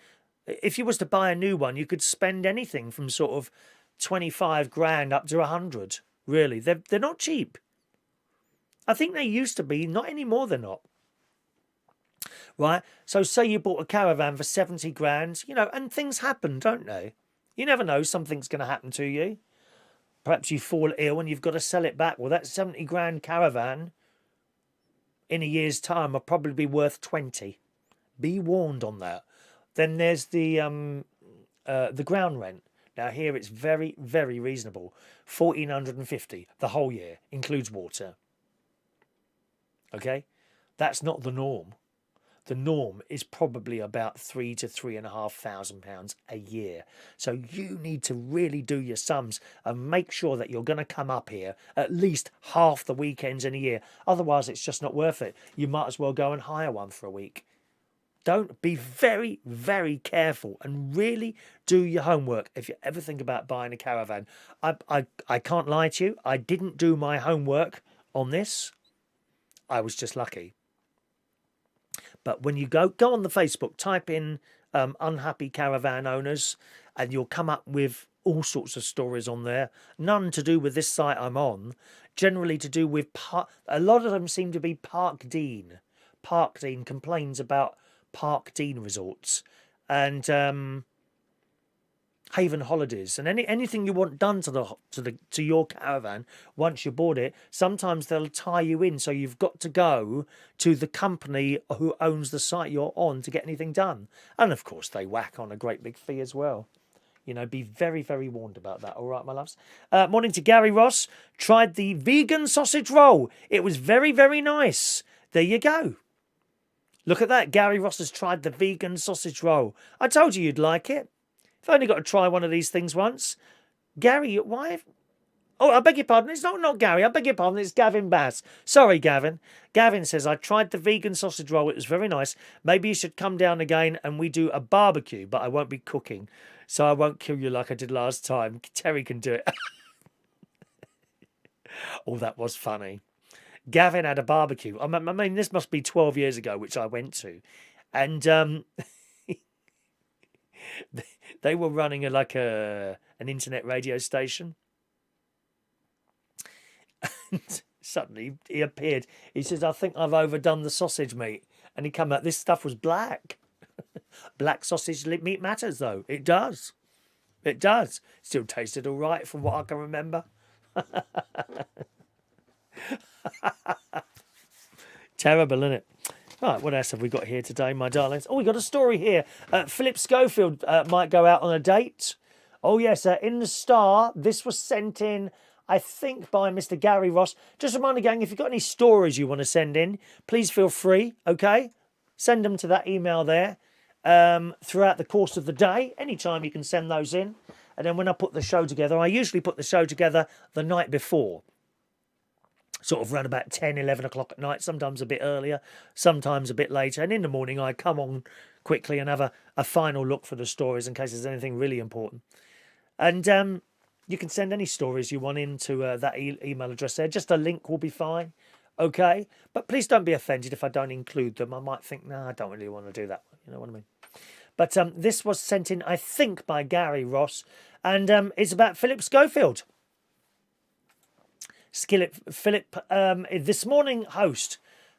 If you was to buy a new one, you could spend anything from sort of 25 grand up to 100. Really, they're not cheap. I think they used to be. Not anymore. They're not. Right. So say you bought a caravan for 70 grand. And things happen, don't they? You never know. Something's going to happen to you. Perhaps you fall ill and you've got to sell it back. Well, that 70 grand caravan in a year's time will probably be worth 20. Be warned on that. Then there's the ground rent. Now here it's very, very reasonable. 1,450 the whole year, includes water. Okay? That's not the norm. The norm is probably about £3,000 to £3,500 a year. So you need to really do your sums and make sure that you're going to come up here at least half the weekends in a year. Otherwise, it's just not worth it. You might as well go and hire one for a week. Don't be very, very careful and really do your homework if you ever think about buying a caravan. I can't lie to you. I didn't do my homework on this. I was just lucky. But when you go on the Facebook, type in unhappy caravan owners and you'll come up with all sorts of stories on there. None to do with this site I'm on. Generally to do with... a lot of them seem to be Park Dean. Park Dean complains about Park Dean resorts and Haven Holidays and anything you want done to your caravan once you bought it. Sometimes they'll tie you in, so you've got to go to the company who owns the site you're on to get anything done. And of course, they whack on a great big fee as well. Be very, very warned about that. All right, my loves. Morning to Gary Ross. Tried the vegan sausage roll. It was very, very nice. There you go. Look at that. Gary Ross has tried the vegan sausage roll. I told you you'd like it. I've only got to try one of these things once. Gary, why? Oh, I beg your pardon. It's not Gary. I beg your pardon. It's Gavin Bass. Sorry, Gavin. Gavin says, I tried the vegan sausage roll. It was very nice. Maybe you should come down again and we do a barbecue, but I won't be cooking. So I won't kill you like I did last time. Terry can do it. Oh, that was funny. Gavin had a barbecue. I mean, this must be 12 years ago, which I went to. And they were running an internet radio station. And suddenly he appeared. He says, I think I've overdone the sausage meat. And he come out, this stuff was black. Black sausage meat matters, though. It does. It does. Still tasted all right from what I can remember. Terrible, isn't it? Right, what else have we got here today, my darlings? Oh, we got a story here. Phillip Schofield might go out on a date. Oh, yes, in the Star. This was sent in, I think, by Mr. Gary Ross. Just a reminder, gang, if you've got any stories you want to send in, please feel free, okay? Send them to that email there throughout the course of the day. Anytime you can send those in. And then when I put the show together, I usually put the show together the night before. Sort of around about 10, 11 o'clock at night, sometimes a bit earlier, sometimes a bit later. And in the morning, I come on quickly and have a final look for the stories in case there's anything really important. And you can send any stories you want into that email address there. Just a link will be fine, okay? But please don't be offended if I don't include them. I might think, no, I don't really want to do that one. You know what I mean? But this was sent in, I think, by Gary Ross. And it's about Phillip Schofield. Phillip, this morning host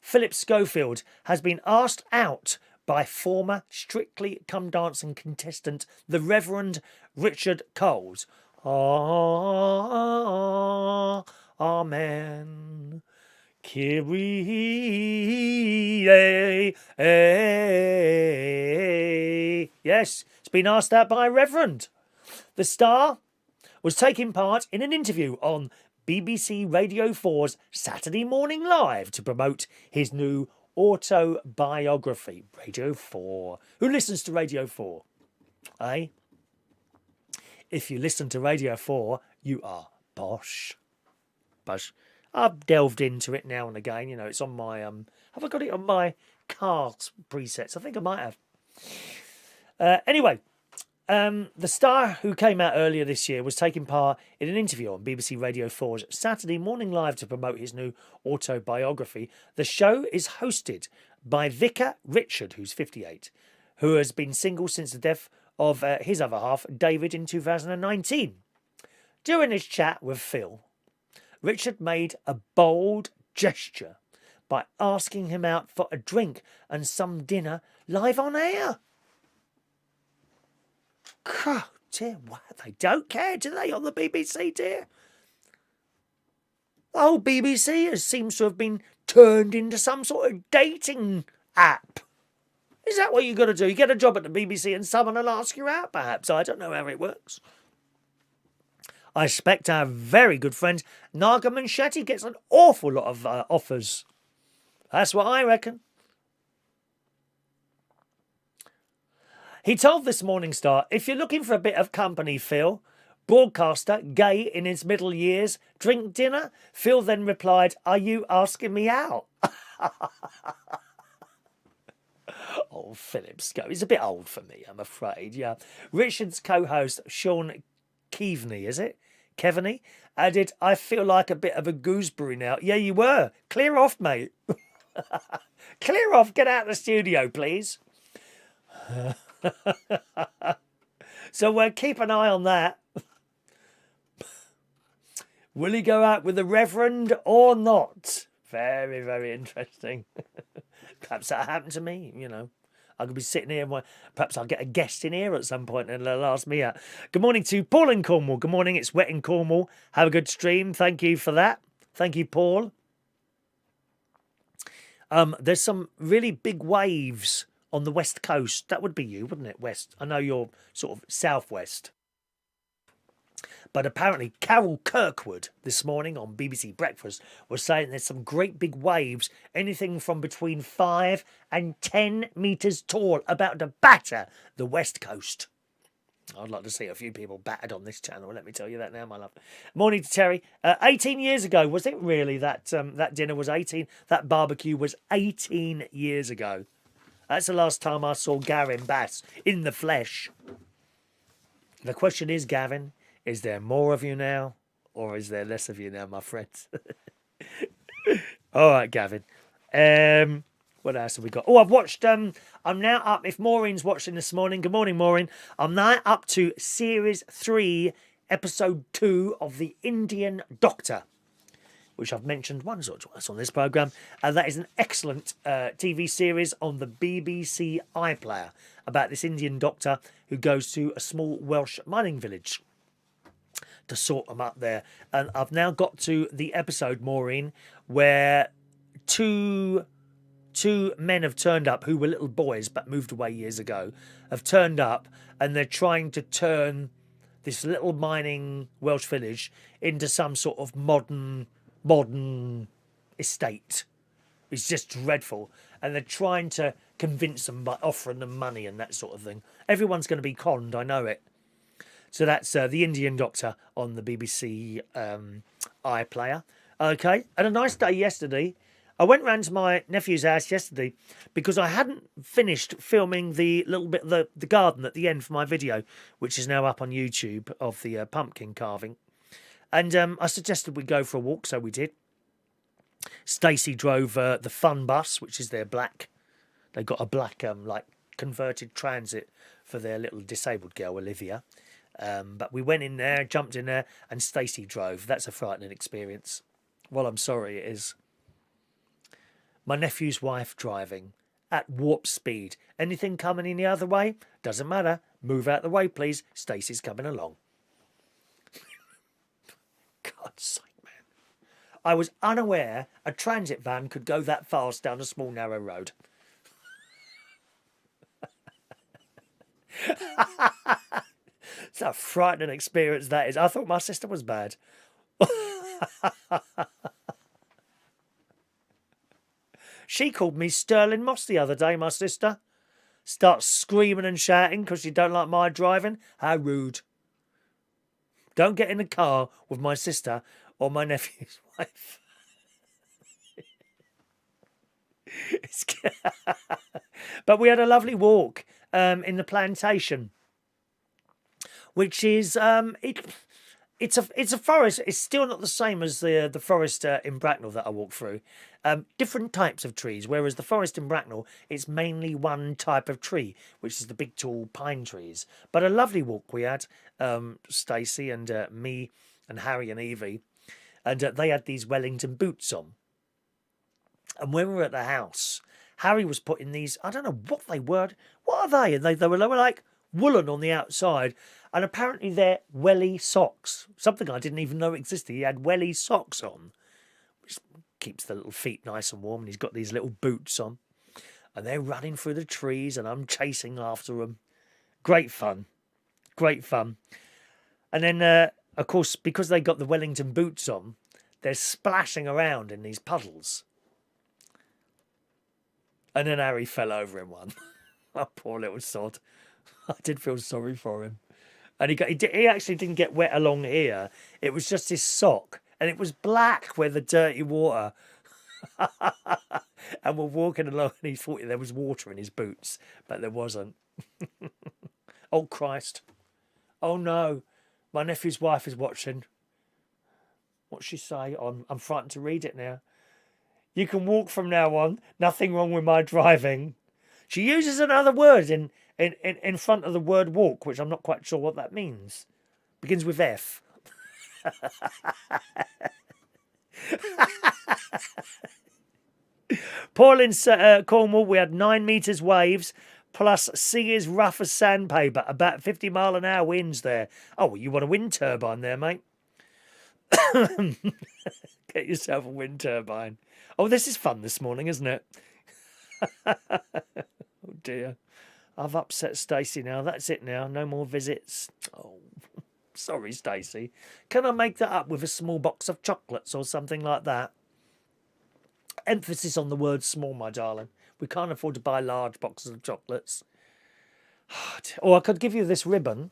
Phillip Schofield has been asked out by former Strictly Come Dancing contestant, the Reverend Richard Coles. Amen. Kyrie. Yes, it's been asked out by a Reverend. The star was taking part in an interview on BBC Radio 4's Saturday Morning Live to promote his new autobiography. Radio 4. Who listens to Radio 4? Eh? If you listen to Radio 4, you are posh. Posh. I've delved into it now and again. You know, it's on my... have I got it on my cars presets? I think I might have. Anyway, the star who came out earlier this year was taking part in an interview on BBC Radio 4's Saturday Morning Live to promote his new autobiography. The show is hosted by Vicar Richard, who's 58, who has been single since the death of his other half, David, in 2019. During his chat with Phil, Richard made a bold gesture by asking him out for a drink and some dinner live on air. God, dear, what? They don't care, do they, on the BBC, dear? The whole BBC seems to have been turned into some sort of dating app. Is that what you got to do? You get a job at the BBC and someone will ask you out, perhaps. I don't know how it works. I expect our very good friend Naga Munshetty gets an awful lot of offers. That's what I reckon. He told This Morning Star, if you're looking for a bit of company, Phil, broadcaster, gay in his middle years, drink dinner? Phil then replied, are you asking me out? Oh, Phillip Schofield. He's a bit old for me, I'm afraid, yeah. Richard's co-host, Sean Keaveney, is it? Keaveney, added, I feel like a bit of a gooseberry now. Yeah, you were. Clear off, mate. Clear off. Get out of the studio, please. So keep an eye on that. Will he go out with the Reverend or not? Very, very interesting. Perhaps that happened to me, you know. I could be sitting here and perhaps I'll get a guest in here at some point and they'll ask me out. Good morning to Paul in Cornwall. Good morning, it's wet in Cornwall. Have a good stream. Thank you for that. Thank you, Paul. There's some really big waves on the west coast. That would be you, wouldn't it, west? I know you're sort of southwest. But apparently Carol Kirkwood this morning on BBC Breakfast was saying there's some great big waves, anything from between 5 and 10 metres tall, about to batter the west coast. I'd like to see a few people battered on this channel, let me tell you that now, my love. Morning to Terry. 18 years ago, was it really that that dinner was 18? That barbecue was 18 years ago. That's the last time I saw Gavin Bass in the flesh. The question is, Gavin, is there more of you now, or is there less of you now, my friends? All right, Gavin. What else have we got? Oh, I've watched... I'm now up... If Maureen's watching this morning, good morning, Maureen. I'm now up to Series 3, Episode 2 of The Indian Doctor, which I've mentioned once or twice on this programme. And that is an excellent TV series on the BBC iPlayer about this Indian doctor who goes to a small Welsh mining village to sort them up there. And I've now got to the episode, Maureen, where two men have turned up who were little boys but moved away years ago, have turned up and they're trying to turn this little mining Welsh village into some sort of modern estate. It's just dreadful. And they're trying to convince them by offering them money and that sort of thing. Everyone's going to be conned, I know it. So that's The Indian Doctor on the BBC iPlayer. Okay, and a nice day yesterday. I went round to my nephew's house yesterday because I hadn't finished filming the little bit of the garden at the end for my video, which is now up on YouTube, of the pumpkin carving. And I suggested we go for a walk, so we did. Stacey drove the Fun Bus, which is their black. They got a black like converted transit for their little disabled girl, Olivia. But we went in there, jumped in there, and Stacey drove. That's a frightening experience. Well, I'm sorry, it is. My nephew's wife driving at warp speed. Anything coming in the other way? Doesn't matter. Move out the way, please. Stacey's coming along. God's sake, man. I was unaware a transit van could go that fast down a small, narrow road. It's a frightening experience, that is. I thought my sister was bad. She called me Sterling Moss the other day, my sister. Starts screaming and shouting because she don't like my driving. How rude. Don't get in the car with my sister or my nephew's wife. But we had a lovely walk in the plantation, which is it's a forest. It's still not the same as the forest in Bracknell that I walked through. Different types of trees, whereas the forest in Bracknell, it's mainly one type of tree, which is the big tall pine trees. But a lovely walk we had, Stacey and me and Harry and Evie, and they had these Wellington boots on. And when we were at the house, Harry was putting these, I don't know what they were. What are they? And they were like woolen on the outside. And apparently they're welly socks. Something I didn't even know existed. He had welly socks on, which keeps the little feet nice and warm. And he's got these little boots on. And they're running through the trees and I'm chasing after them. Great fun. Great fun. And then, of course, because they got the Wellington boots on, they're splashing around in these puddles. And then Harry fell over in one. Oh, poor little sod. I did feel sorry for him. And he actually didn't get wet along here. It was just his sock. And it was black where the dirty water. And we're walking along and he thought there was water in his boots. But there wasn't. Oh, Christ. Oh, no. My nephew's wife is watching. What's she say? I'm frightened to read it now. You can walk from now on. Nothing wrong with my driving. She uses another word in front of the word walk, which I'm not quite sure what that means. Begins with F. Paul in Cornwall, we had 9 metres waves, plus sea is rough as sandpaper, about 50 mile an hour winds there. Oh, well, you want a wind turbine there, mate? Get yourself a wind turbine. Oh, this is fun this morning, isn't it? Oh, dear. I've upset Stacey now. That's it now. No more visits. Oh, sorry, Stacey. Can I make that up with a small box of chocolates or something like that? Emphasis on the word small, my darling. We can't afford to buy large boxes of chocolates. Or I could give you this ribbon.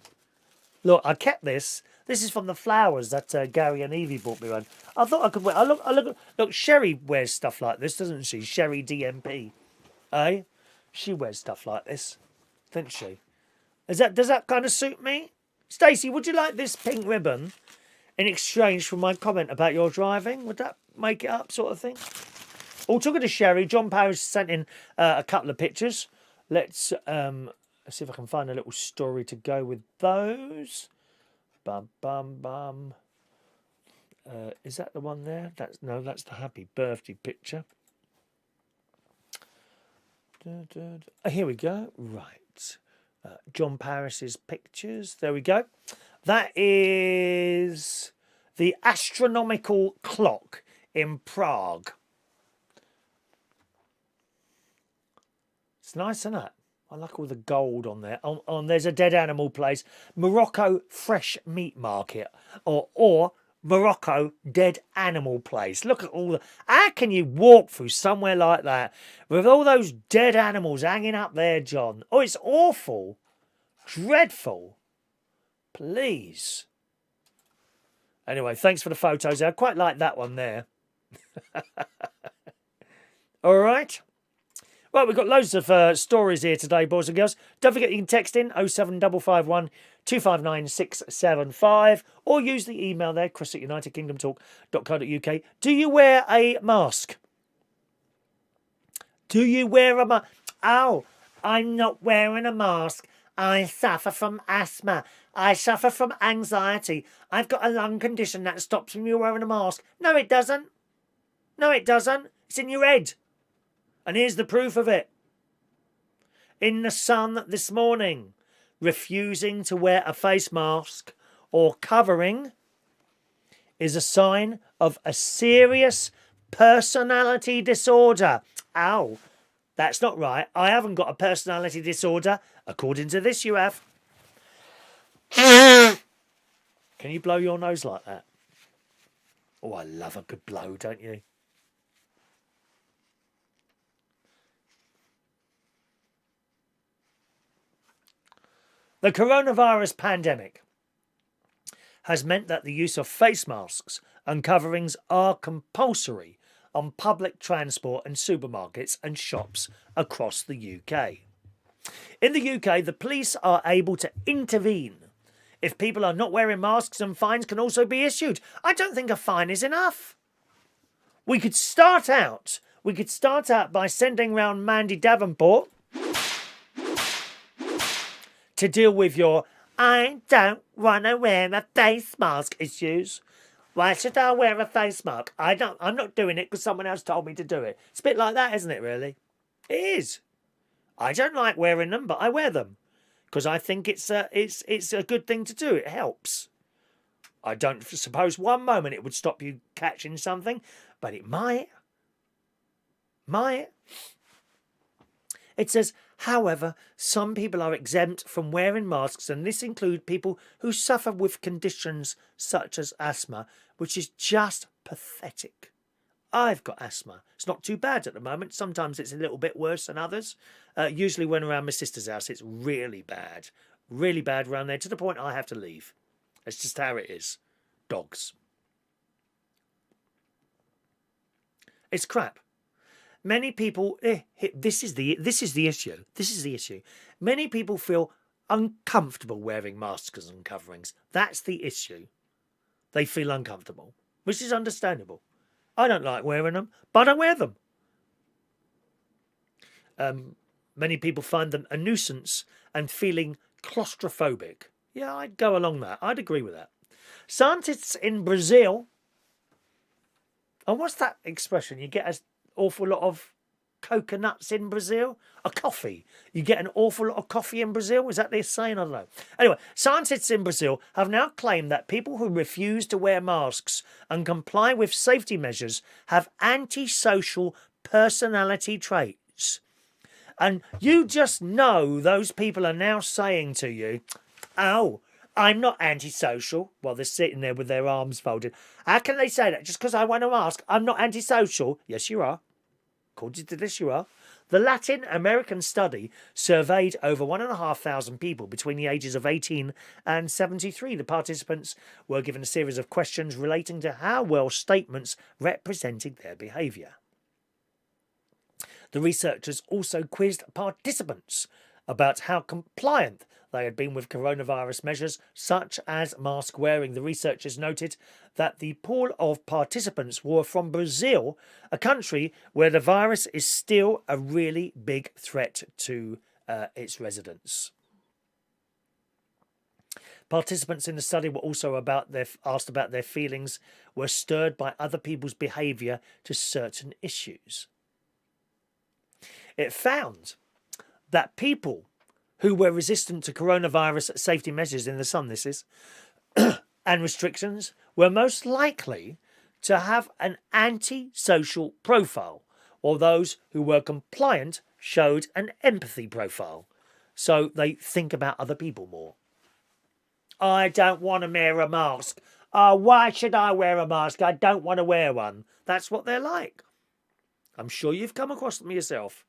Look, I kept this. This is from the flowers that Gary and Evie bought me one. I thought I could wear. Look. Sherry wears stuff like this, doesn't she? Sherry DMP, eh? She wears stuff like this, doesn't she? Does that kind of suit me? Stacey, would you like this pink ribbon in exchange for my comment about your driving? Would that make it up, sort of thing? Oh, talking to Sherry, John Parrish sent in a couple of pictures. Let's see if I can find a little story to go with those. Bum, bum, bum. Is that the one there? That's the happy birthday picture. Here we go. Right. John Parrish's pictures. There we go. That is the astronomical clock in Prague. It's nice, isn't it? I like all the gold on there. There's a dead animal place. Morocco Fresh Meat Market. Or Morocco Dead Animal Place. Look at all the... How can you walk through somewhere like that with all those dead animals hanging up there, John? Oh, it's awful. Dreadful. Please. Anyway, thanks for the photos. I quite like that one there. All right. Well, we've got loads of stories here today, boys and girls. Don't forget you can text in 07551 259 675 or use the email there, chris@unitedkingdomtalk.co.uk. Do you wear a mask? Do you wear a mask? Oh, I'm not wearing a mask. I suffer from asthma. I suffer from anxiety. I've got a lung condition that stops me wearing a mask. No, it doesn't. No, it doesn't. It's in your head. And here's the proof of it. In the Sun this morning, refusing to wear a face mask or covering is a sign of a serious personality disorder. Ow, that's not right. I haven't got a personality disorder. According to this, you have. Can you blow your nose like that? Oh, I love a good blow, don't you? The coronavirus pandemic has meant that the use of face masks and coverings are compulsory on public transport and supermarkets and shops across the UK. In the UK, the police are able to intervene if people are not wearing masks, and fines can also be issued. I don't think a fine is enough. We could start out by sending round Mandy Davenport to deal with your "I don't want to wear a face mask" issues. Why should I wear a face mask? I'm not doing it because someone else told me to do it. It's a bit like that, isn't it, really? It is. I don't like wearing them, but I wear them because I think it's a good thing to do. It helps. I don't suppose one moment it would stop you catching something, but it might. It says, however, some people are exempt from wearing masks, and this includes people who suffer with conditions such as asthma, which is just pathetic. I've got asthma. It's not too bad at the moment. Sometimes it's a little bit worse than others. Usually when around my sister's house, it's really bad. Really bad around there, to the point I have to leave. It's just how it is. Dogs. It's crap. Many people, this is the issue. Many people feel uncomfortable wearing masks and coverings. That's the issue. They feel uncomfortable, which is understandable. I don't like wearing them, but I wear them. Many people find them a nuisance and feeling claustrophobic. Yeah, I'd go along that. I'd agree with that. Scientists in Brazil. And what's that expression? You get an awful lot of coconuts in Brazil? A coffee. You get an awful lot of coffee in Brazil? Is that they're saying? I don't know. Anyway, scientists in Brazil have now claimed that people who refuse to wear masks and comply with safety measures have antisocial personality traits. And you just know those people are now saying to you, "Oh, I'm not antisocial." Well, they're sitting there with their arms folded. How can they say that? Just because I want to ask, I'm not antisocial? Yes, you are. According to this, you are. The Latin American study surveyed over 1,500 people between the ages of 18 and 73. The participants were given a series of questions relating to how well statements represented their behaviour. The researchers also quizzed participants about how compliant they had been with coronavirus measures, such as mask wearing. The researchers noted that the pool of participants were from Brazil, a country where the virus is still a really big threat to its residents. Participants in the study were also asked about their feelings were stirred by other people's behaviour to certain issues. It found that people who were resistant to coronavirus safety measures in the sun, this is, and restrictions, were most likely to have an antisocial profile, while those who were compliant showed an empathy profile. So they think about other people more. I don't want to wear a mask. Oh, why should I wear a mask? I don't want to wear one. That's what they're like. I'm sure you've come across them yourself.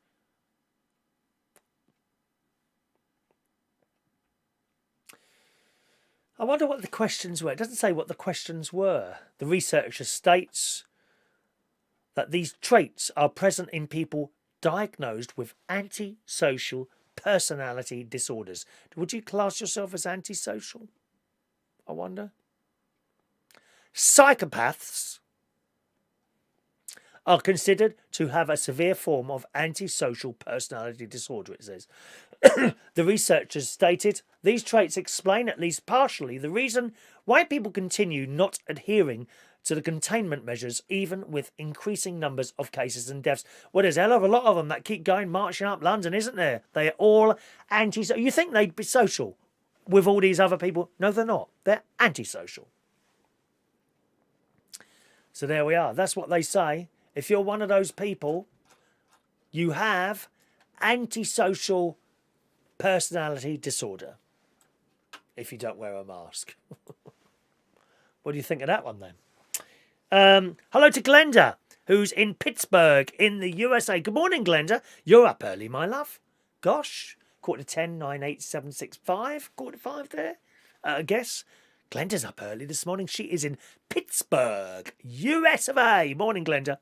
I wonder what the questions were. It doesn't say what the questions were. The researcher states that these traits are present in people diagnosed with antisocial personality disorders. Would you class yourself as antisocial? I wonder. Psychopaths are considered to have a severe form of antisocial personality disorder, it says. The researchers stated these traits explain at least partially the reason why people continue not adhering to the containment measures, even with increasing numbers of cases and deaths. Well, there's a hell of a lot of them that keep going marching up London, isn't there? They're all anti-social. You think they'd be social with all these other people? No, they're not. They're antisocial. So there we are. That's what they say. If you're one of those people, you have antisocial personality disorder if you don't wear a mask. What do you think of that one then? Hello to Glenda, who's in Pittsburgh in the USA. Good morning, Glenda. You're up early, my love. Gosh, 10:45, 98765, 4:45 there. I guess. Glenda's up early this morning. She is in Pittsburgh, US of A. Morning, Glenda.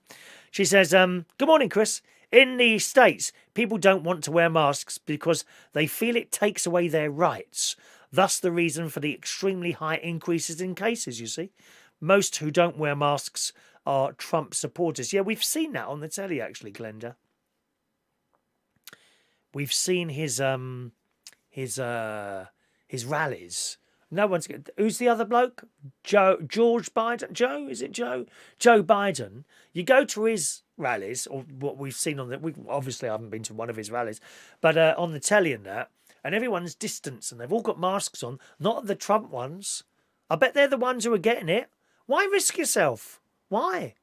She says, good morning, Chris. In the States, people don't want to wear masks because they feel it takes away their rights. Thus the reason for the extremely high increases in cases, you see. Most who don't wear masks are Trump supporters. Yeah, we've seen that on the telly, actually, Glenda. We've seen his rallies. No one's... Who's the other bloke? George Biden? Joe? Is it Joe? Joe Biden. You go to his rallies, or what we've seen on the... We obviously haven't been to one of his rallies, but on the telly and that, and everyone's distanced and they've all got masks on, not the Trump ones. I bet they're the ones who are getting it. Why risk yourself? Why?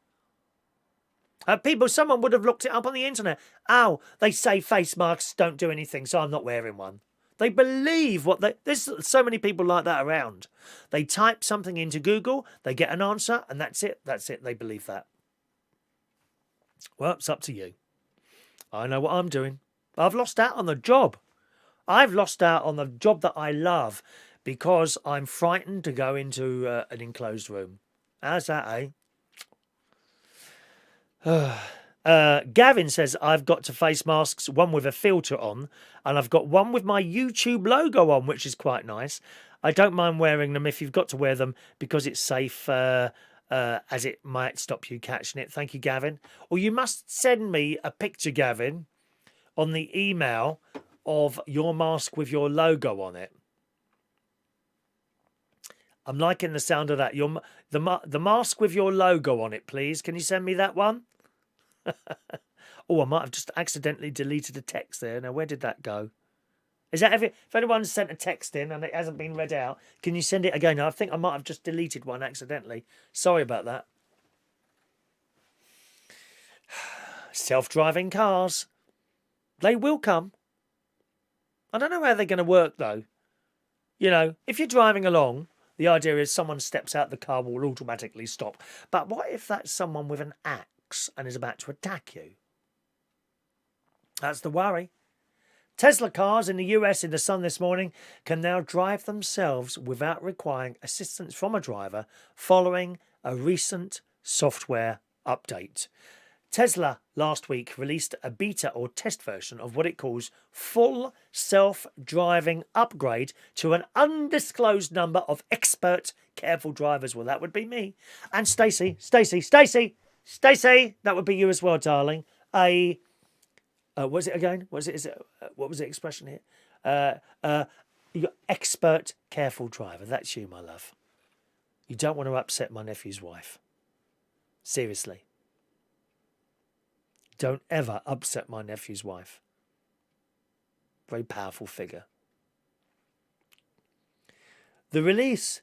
Someone would have looked it up on the internet. Oh, they say face masks don't do anything, so I'm not wearing one. They believe there's so many people like that around. They type something into Google, they get an answer, and that's it. That's it. They believe that. Well, it's up to you. I know what I'm doing. I've lost out on the job. I've lost out on the job that I love because I'm frightened to go into an enclosed room. How's that, eh? Gavin says, I've got to face masks, one with a filter on, and I've got one with my YouTube logo on, which is quite nice. I don't mind wearing them if you've got to wear them because it's safe, as it might stop you catching it. Thank you, Gavin. Or you must send me a picture, Gavin, on the email of your mask with your logo on it. I'm liking the sound of that. The mask with your logo on it, please. Can you send me that one? Oh, I might have just accidentally deleted a text there. Now, where did that go? Is that if anyone's sent a text in and it hasn't been read out, can you send it again? I think I might have just deleted one accidentally. Sorry about that. Self-driving cars. They will come. I don't know how they're going to work, though. You know, if you're driving along, the idea is someone steps out, the car will automatically stop. But what if that's someone with an axe and is about to attack you? That's the worry. Tesla cars in the US in the sun this morning can now drive themselves without requiring assistance from a driver following a recent software update. Tesla last week released a beta or test version of what it calls full self-driving upgrade to an undisclosed number of expert careful drivers. Well, that would be me. And Stacey, that would be you as well, darling. What was it again? What was the expression here? You got expert careful driver. That's you, my love. You don't want to upset my nephew's wife. Seriously. Don't ever upset my nephew's wife. Very powerful figure. The release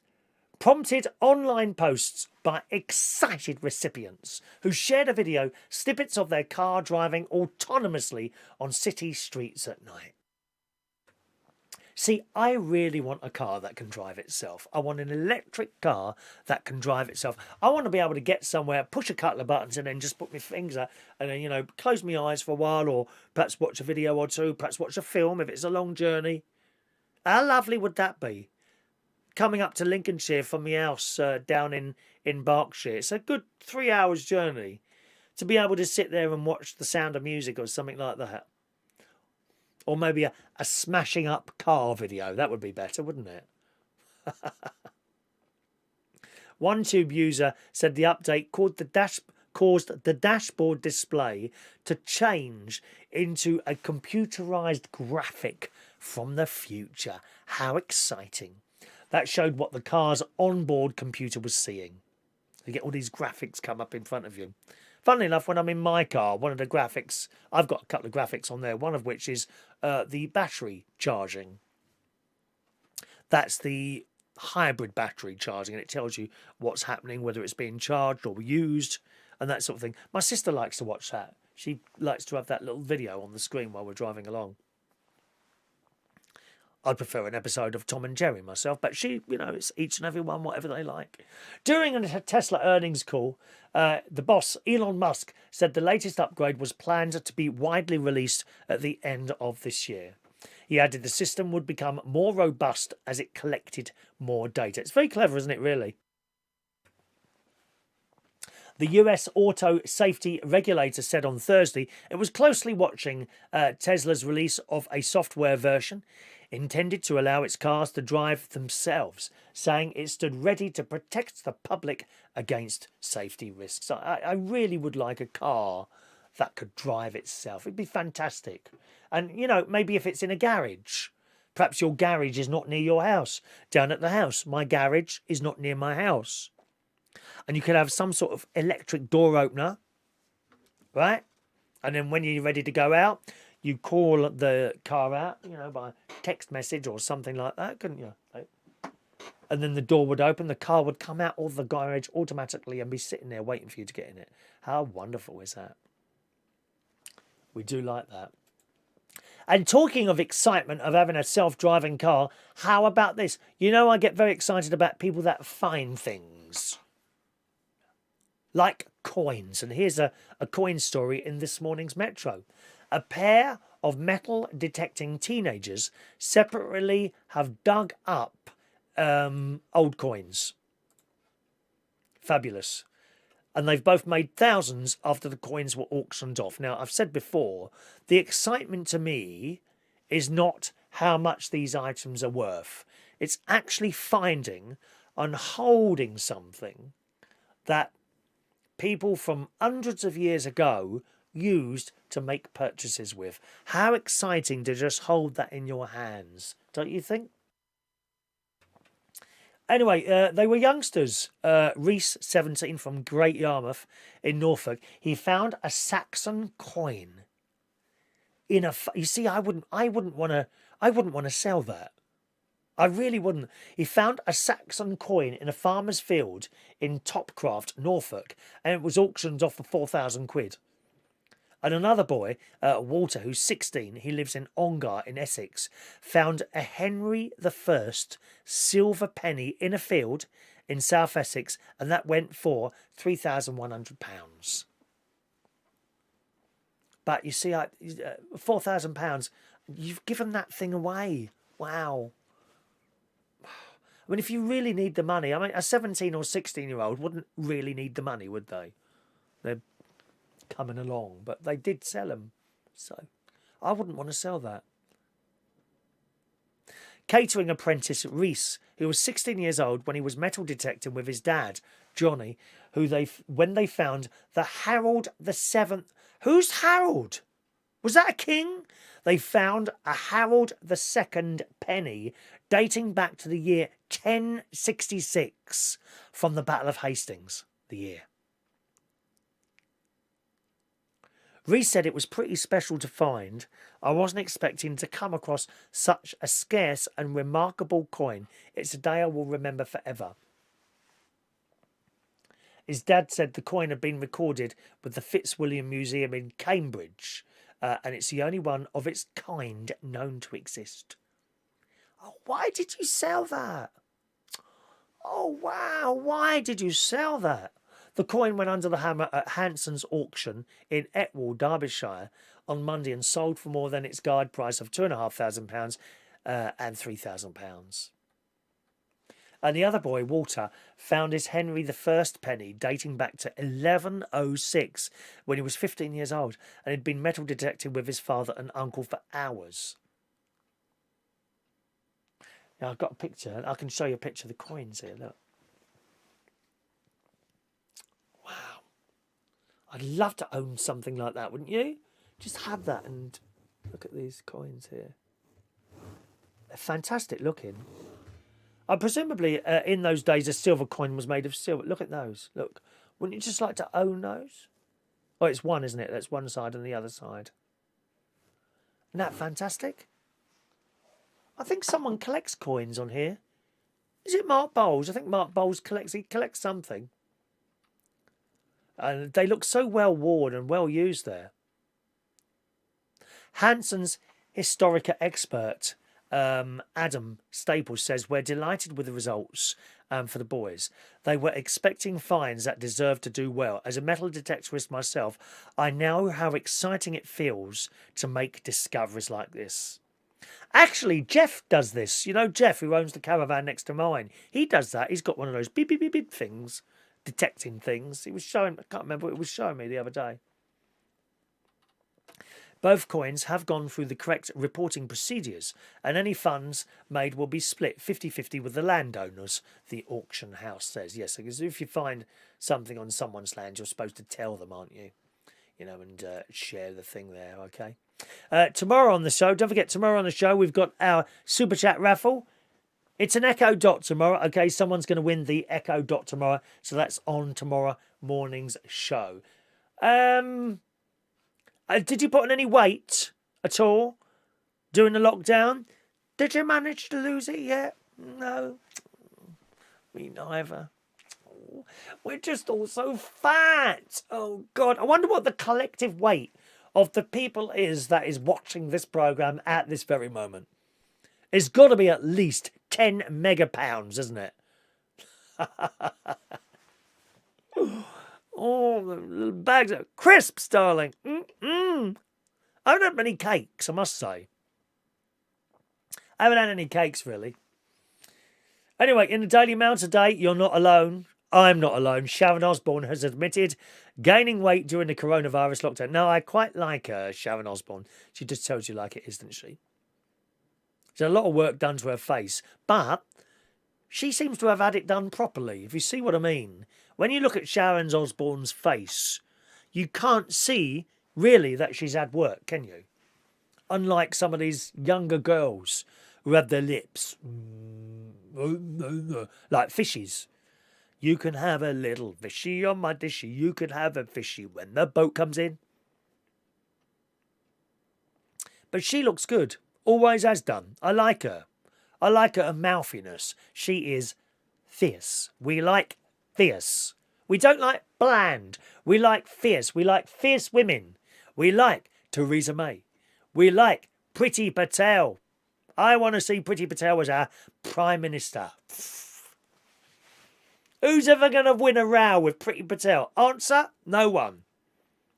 prompted online posts by excited recipients who shared a video, snippets of their car driving autonomously on city streets at night. See, I really want a car that can drive itself. I want an electric car that can drive itself. I want to be able to get somewhere, push a couple of buttons and then just put my fingers out and then, you know, close my eyes for a while or perhaps watch a video or two, perhaps watch a film if it's a long journey. How lovely would that be? Coming up to Lincolnshire from my house down in Berkshire. It's a good 3 hours journey to be able to sit there and watch The Sound of Music or something like that. Or maybe a smashing up car video. That would be better, wouldn't it? One Tube user said the update caused the dashboard display to change into a computerized graphic from the future. How exciting. That showed what the car's onboard computer was seeing. You get all these graphics come up in front of you. Funnily enough, when I'm in my car, one of the graphics, I've got a couple of graphics on there, one of which is the battery charging. That's the hybrid battery charging, and it tells you what's happening, whether it's being charged or used, and that sort of thing. My sister likes to watch that. She likes to have that little video on the screen while we're driving along. I'd prefer an episode of Tom and Jerry myself, but she, it's each and every one, whatever they like. During a Tesla earnings call, the boss, Elon Musk, said the latest upgrade was planned to be widely released at the end of this year. He added the system would become more robust as it collected more data. It's very clever, isn't it, really? The US auto safety regulator said on Thursday it was closely watching Tesla's release of a software version intended to allow its cars to drive themselves, saying it stood ready to protect the public against safety risks. I really would like a car that could drive itself. It'd be fantastic. And, maybe if it's in a garage, perhaps your garage is not near your house. Down at the house, my garage is not near my house. And you could have some sort of electric door opener, right? And then when you're ready to go out, you call the car out, by text message or something like that, couldn't you? And then the door would open, the car would come out of the garage automatically and be sitting there waiting for you to get in it. How wonderful is that? We do like that. And talking of excitement of having a self-driving car, how about this? I get very excited about people that find things. Like coins. And here's a coin story in this morning's Metro. A pair of metal-detecting teenagers separately have dug up old coins. Fabulous. And they've both made thousands after the coins were auctioned off. Now, I've said before, the excitement to me is not how much these items are worth. It's actually finding and holding something that people from hundreds of years ago used to make purchases with. How exciting to just hold that in your hands, don't you think? Anyway, they were youngsters. Reese, 17, from Great Yarmouth in Norfolk. He found a Saxon coin in a. You see, I wouldn't want to sell that. I really wouldn't. He found a Saxon coin in a farmer's field in Topcraft, Norfolk, and it was auctioned off for 4,000 quid. And another boy, Walter, who's 16, he lives in Ongar in Essex, found a Henry I silver penny in a field in South Essex, and that went for £3,100. But you see, £4,000, you've given that thing away. Wow. I mean, if you really need the money, a 17 or 16-year-old wouldn't really need the money, would they? They're coming along, but they did sell them. So I wouldn't want to sell that. Catering apprentice Reese, who was 16 years old when he was metal detecting with his dad, Johnny, when they found the Harold VII. Who's Harold? Was that a king? They found a Harold II penny dating back to the year 1066 from the Battle of Hastings, the year. Reese said it was pretty special to find. I wasn't expecting to come across such a scarce and remarkable coin. It's a day I will remember forever. His dad said the coin had been recorded with the Fitzwilliam Museum in Cambridge, and it's the only one of its kind known to exist. Oh, why did you sell that? Oh, wow, why did you sell that? The coin went under the hammer at Hanson's auction in Etwall, Derbyshire, on Monday and sold for more than its guide price of £2,500 and £3,000. And the other boy, Walter, found his Henry I penny dating back to 1106 when he was 15 years old and had been metal detecting with his father and uncle for hours. Now, I've got a picture. I can show you a picture of the coins here, look. Wow. I'd love to own something like that, wouldn't you? Just have that and look at these coins here. They're fantastic looking. Presumably, in those days, a silver coin was made of silver. Look at those. Look. Wouldn't you just like to own those? Oh, it's one, isn't it? That's one side and the other side. Isn't that fantastic? I think someone collects coins on here. Is it Mark Bowles? I think Mark Bowles collects something. And they look so well worn and well used there. Hanson's historica expert, Adam Staples, says, we're delighted with the results for the boys. They were expecting finds that deserved to do well. As a metal detectorist myself, I know how exciting it feels to make discoveries like this. Actually, Jeff does this. You know, Jeff, who owns the caravan next to mine, he does that. He's got one of those beep, beep, beep, beep things, detecting things. He was showing, I can't remember what it was showing me the other day. Both coins have gone through the correct reporting procedures, and any funds made will be split 50-50 with the landowners, the auction house says. Yes, because if you find something on someone's land, you're supposed to tell them, aren't you? You know, and share the thing there, okay? Tomorrow on the show, don't forget, tomorrow on the show, we've got our Super Chat raffle. It's an Echo Dot tomorrow, okay? Someone's going to win the Echo Dot tomorrow, so that's on tomorrow morning's show. Did you put on any weight at all during the lockdown? Did you manage to lose it yet? No. Me neither. Oh, we're just all so fat. Oh, God. I wonder what the collective weight of the people is that is watching this programme at this very moment. It's got to be at least 10 megapounds, isn't it? Oh, the little bags of crisps, darling. I haven't had many cakes, I must say. I haven't had any cakes, really. Anyway, in the Daily Mail today, you're not alone. I'm not alone. Sharon Osbourne has admitted gaining weight during the coronavirus lockdown. Now, I quite like Sharon Osbourne. She just tells you like it is, doesn't she? There's a lot of work done to her face, but she seems to have had it done properly, if you see what I mean. When you look at Sharon Osbourne's face, you can't see, really, that she's had work, can you? Unlike some of these younger girls who have their lips like fishes. You can have a little fishy on my dishy. You can have a fishy when the boat comes in. But she looks good. Always has done. I like her. I like her mouthiness. She is fierce. We like fierce. We don't like bland. We like fierce. We like fierce women. We like Theresa May. We like Priti Patel. I want to see Priti Patel as our Prime Minister. Who's ever going to win a row with Priti Patel? Answer, no one.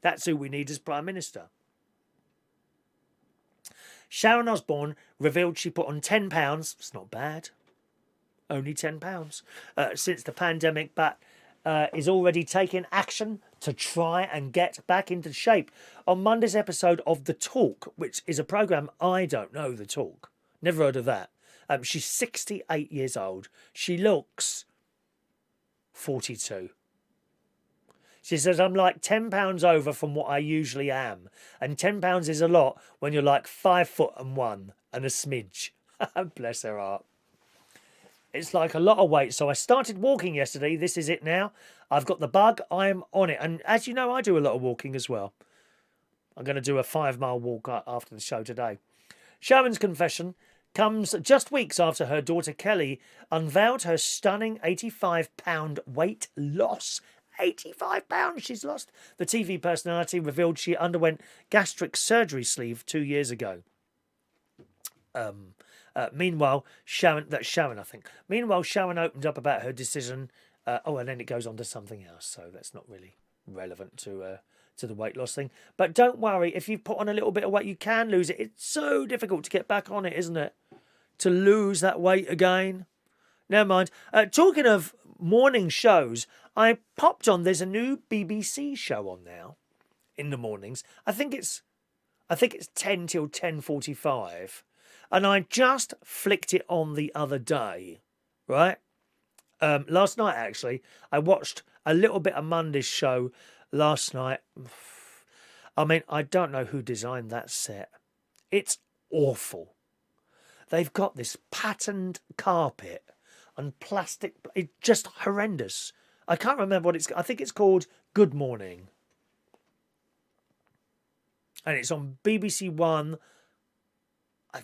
That's who we need as Prime Minister. Sharon Osbourne revealed she put on £10. It's not bad. Only £10 since the pandemic, but is already taking action to try and get back into shape. On Monday's episode of The Talk, which is a programme I don't know, The Talk. Never heard of that. She's 68 years old. She looks 42. She says, I'm like £10 over from what I usually am. And £10 is a lot when you're like 5'1" and a smidge. Bless her heart. It's like a lot of weight. So I started walking yesterday. This is it now. I've got the bug. I'm on it. And as you know, I do a lot of walking as well. I'm going to do a 5-mile walk after the show today. Sharon's confession comes just weeks after her daughter Kelly unveiled her stunning 85-pound weight loss. 85 pounds she's lost. The TV personality revealed she underwent gastric surgery sleeve 2 years ago. Meanwhile, Sharon opened up about her decision. And then it goes on to something else. So that's not really relevant to the weight loss thing. But don't worry, if you've put on a little bit of weight, you can lose it. It's so difficult to get back on it, isn't it? To lose that weight again. Never mind. Talking of morning shows, I popped on. There's a new BBC show on now in the mornings. I think it's 10 till 10:45, and I just flicked it on the other day. Right, last night actually, I watched a little bit of Monday's show last night. I mean, I don't know who designed that set. It's awful. They've got this patterned carpet. and plastic. It's just horrendous. I can't remember what I think it's called Good Morning. And it's on BBC One. I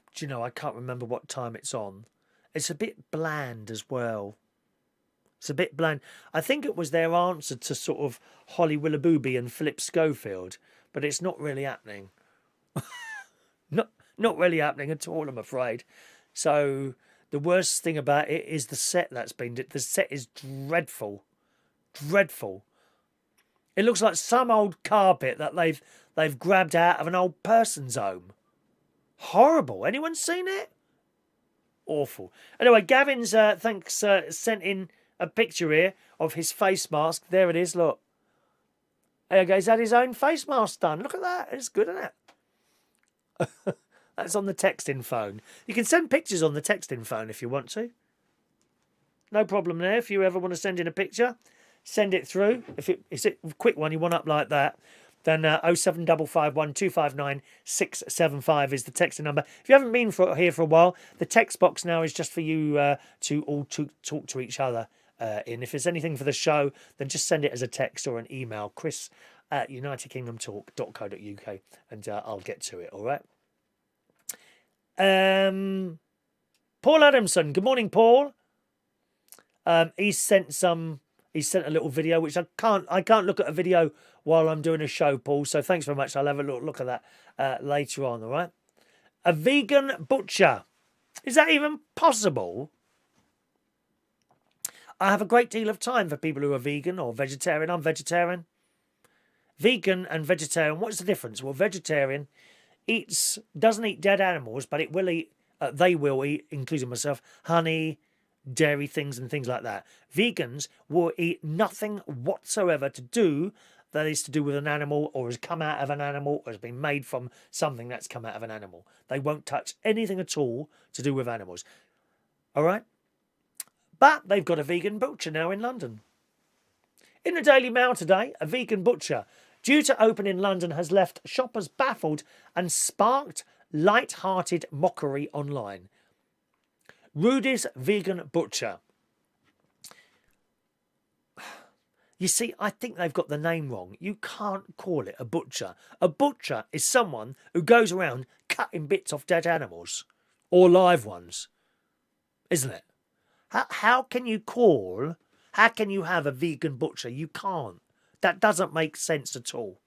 can't remember what time it's on. It's a bit bland as well. It's a bit bland. I think it was their answer to sort of Holly Willoughby and Phillip Schofield, but it's not really happening. Not really happening at all, I'm afraid. So the worst thing about it is the set that's been. The set is dreadful, dreadful. It looks like some old carpet that they've grabbed out of an old person's home. Horrible. Anyone seen it? Awful. Anyway, Gavin's sent in a picture here of his face mask. There it is. Look. There you go. He's had his own face mask done. Look at that. It's good, isn't it? That's on the texting phone. You can send pictures on the texting phone if you want to. No problem there. If you ever want to send in a picture, send it through. If it's a quick one, you want up like that, then 07551 259 675 is the texting number. If you haven't been here for a while, the text box now is just for you to all talk to each other in. If there's anything for the show, then just send it as a text or an email, chris@unitedkingdomtalk.co.uk, and I'll get to it, all right? Paul Adamson. Good morning, Paul. He sent a little video, which I can't look at a video while I'm doing a show, Paul. So thanks very much. I'll have a little look at that later on. All right. A vegan butcher. Is that even possible? I have a great deal of time for people who are vegan or vegetarian. I'm vegetarian. Vegan and vegetarian. What's the difference? Well, vegetarian doesn't eat dead animals, but it will eat. They will eat, including myself, honey, dairy things and things like that. Vegans will eat nothing whatsoever that is to do with an animal or has come out of an animal or has been made from something that's come out of an animal. They won't touch anything at all to do with animals. All right? But they've got a vegan butcher now in London. In the Daily Mail today, a vegan butcher due to open in London has left shoppers baffled and sparked light-hearted mockery online. Rudy's Vegan Butcher. You see, I think they've got the name wrong. You can't call it a butcher. A butcher is someone who goes around cutting bits off dead animals or live ones, isn't it? How can you have a vegan butcher? You can't. That doesn't make sense at all.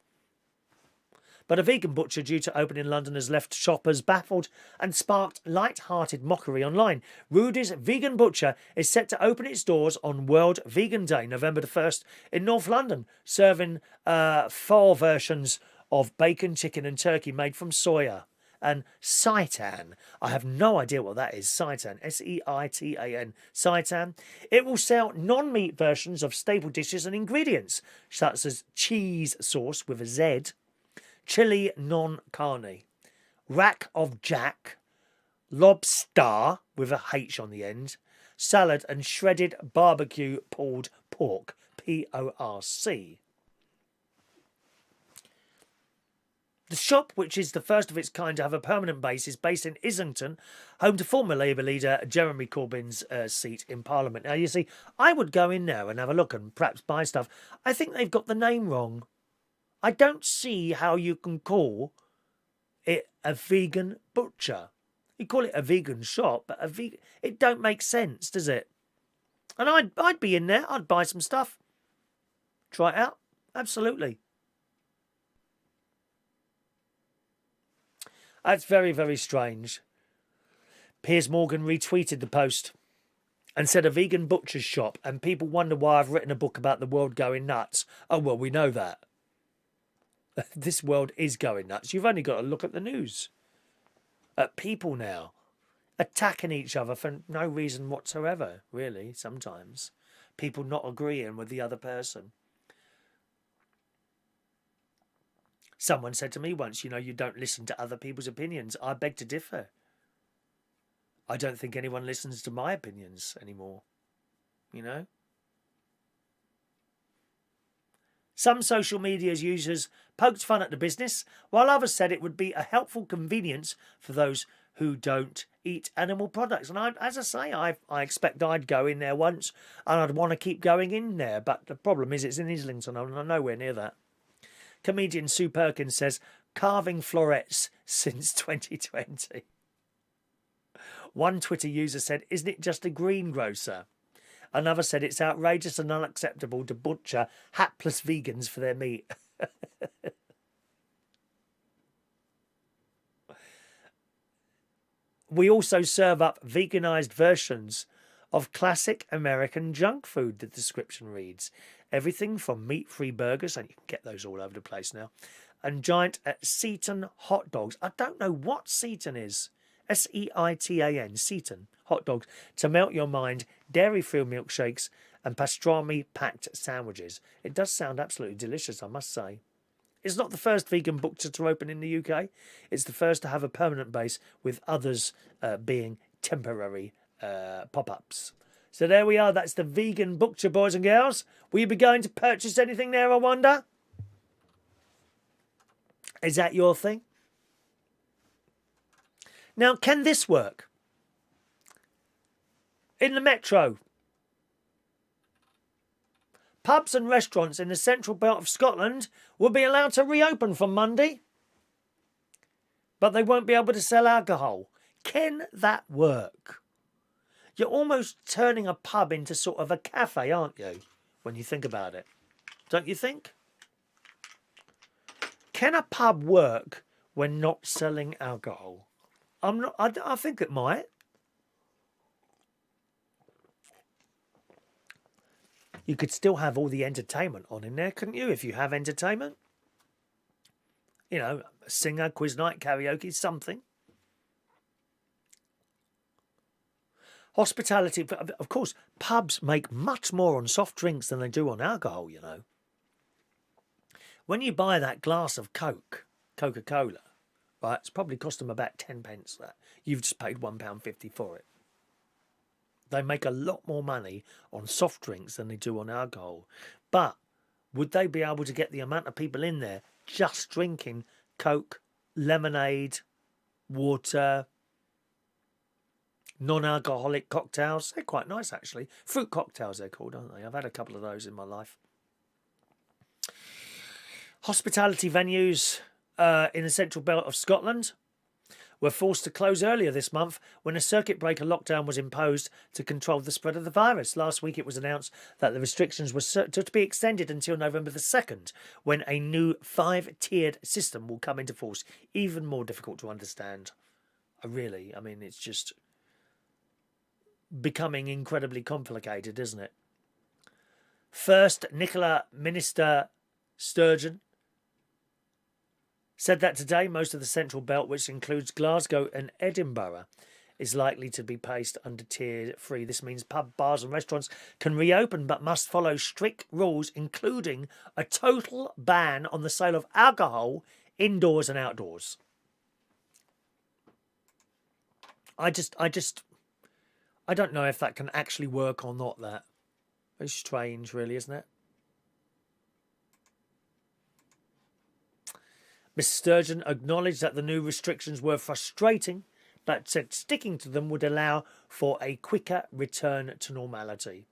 But a vegan butcher due to open in London has left shoppers baffled and sparked light-hearted mockery online. Rudy's Vegan Butcher is set to open its doors on World Vegan Day, November the 1st, in North London, serving 4 versions of bacon, chicken and turkey made from soya and seitan. I have no idea what that is. Seitan. S-E-I-T-A-N. Seitan. It will sell non-meat versions of staple dishes and ingredients, such as cheese sauce with a Z, chili non carne, rack of jack, lobster with a H on the end, salad and shredded barbecue pulled pork, P-O-R-C. The shop, which is the first of its kind to have a permanent base, is based in Islington, home to former Labour leader Jeremy Corbyn's seat in Parliament. Now, you see, I would go in there and have a look and perhaps buy stuff. I think they've got the name wrong. I don't see how you can call it a vegan butcher. You call it a vegan shop, but it don't make sense, does it? And I'd be in there. I'd buy some stuff. Try it out. Absolutely. That's very, very strange. Piers Morgan retweeted the post and said a vegan butcher's shop, and people wonder why I've written a book about the world going nuts. Oh, well, we know that. This world is going nuts. You've only got to look at the news. At people now attacking each other for no reason whatsoever, really, sometimes. People not agreeing with the other person. Someone said to me once, you don't listen to other people's opinions. I beg to differ. I don't think anyone listens to my opinions anymore. Some social media users poked fun at the business, while others said it would be a helpful convenience for those who don't eat animal products. And as I say, I expect I'd go in there once and I'd want to keep going in there. But the problem is it's in Islington and I'm nowhere near that. Comedian Sue Perkins says, carving florets since 2020. One Twitter user said, isn't it just a greengrocer? Another said it's outrageous and unacceptable to butcher hapless vegans for their meat. We also serve up veganised versions of classic American junk food, the description reads. Everything from meat-free burgers, and you can get those all over the place now, and giant Seaton hot dogs. I don't know what Seaton is. Seitan, Seaton hot dogs, to melt your mind, dairy-free milkshakes and pastrami-packed sandwiches. It does sound absolutely delicious, I must say. It's not the first vegan butcher to open in the UK. It's the first to have a permanent base, with others being temporary pop-ups. So there we are. That's the vegan butcher, boys and girls. Will you be going to purchase anything there, I wonder? Is that your thing? Now, can this work? In the metro, pubs and restaurants in the central belt of Scotland will be allowed to reopen from Monday, but they won't be able to sell alcohol. Can that work? You're almost turning a pub into sort of a cafe, aren't you, when you think about it? Don't you think? Can a pub work when not selling alcohol? I think it might. You could still have all the entertainment on in there, couldn't you, if you have entertainment? You know, a singer, quiz night, karaoke, something. Hospitality, of course, pubs make much more on soft drinks than they do on alcohol, you know. When you buy that glass of Coke, Coca-Cola, right, it's probably cost them about 10 pence that. You've just paid £1.50 for it. They make a lot more money on soft drinks than they do on alcohol. But would they be able to get the amount of people in there just drinking Coke, lemonade, water, non-alcoholic cocktails? They're quite nice, actually. Fruit cocktails, they're called, aren't they? I've had a couple of those in my life. Hospitality venues in the central belt of Scotland were forced to close earlier this month when a circuit breaker lockdown was imposed to control the spread of the virus. Last week it was announced that the restrictions were to be extended until November the 2nd, when a new 5-tiered system will come into force. Even more difficult to understand. I mean, it's just becoming incredibly complicated, isn't it? First, Nicola Minister Sturgeon said that today most of the central belt, which includes Glasgow and Edinburgh, is likely to be placed under tier 3. This means pub, bars and restaurants can reopen but must follow strict rules, including a total ban on the sale of alcohol indoors and outdoors. I don't know if that can actually work or not, that. Very strange, really, isn't it? Mr. Sturgeon acknowledged that the new restrictions were frustrating, but said sticking to them would allow for a quicker return to normality.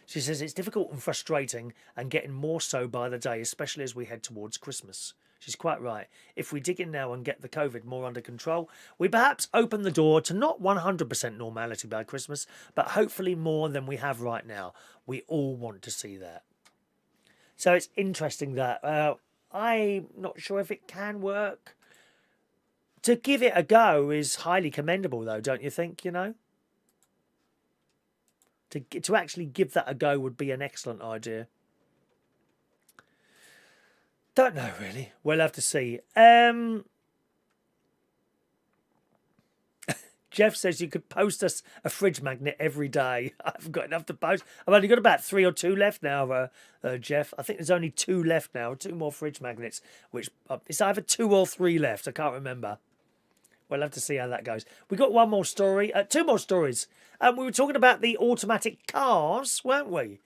She says it's difficult and frustrating and getting more so by the day, especially as we head towards Christmas. She's quite right. If we dig in now and get the COVID more under control, we perhaps open the door to not 100% normality by Christmas, but hopefully more than we have right now. We all want to see that. So it's interesting that I'm not sure if it can work. To give it a go is highly commendable, though, don't you think, you know? To actually give that a go would be an excellent idea. Don't know, really. We'll have to see. Jeff says you could post us a fridge magnet every day. I haven't got enough to post. I've only got about 3 or 2 left now, Jeff. I think there's only 2 left now. 2 more fridge magnets. Which it's either 2 or 3 left. I can't remember. We'll have to see how that goes. We got one more story. 2 more stories. We were talking about the automatic cars, weren't we?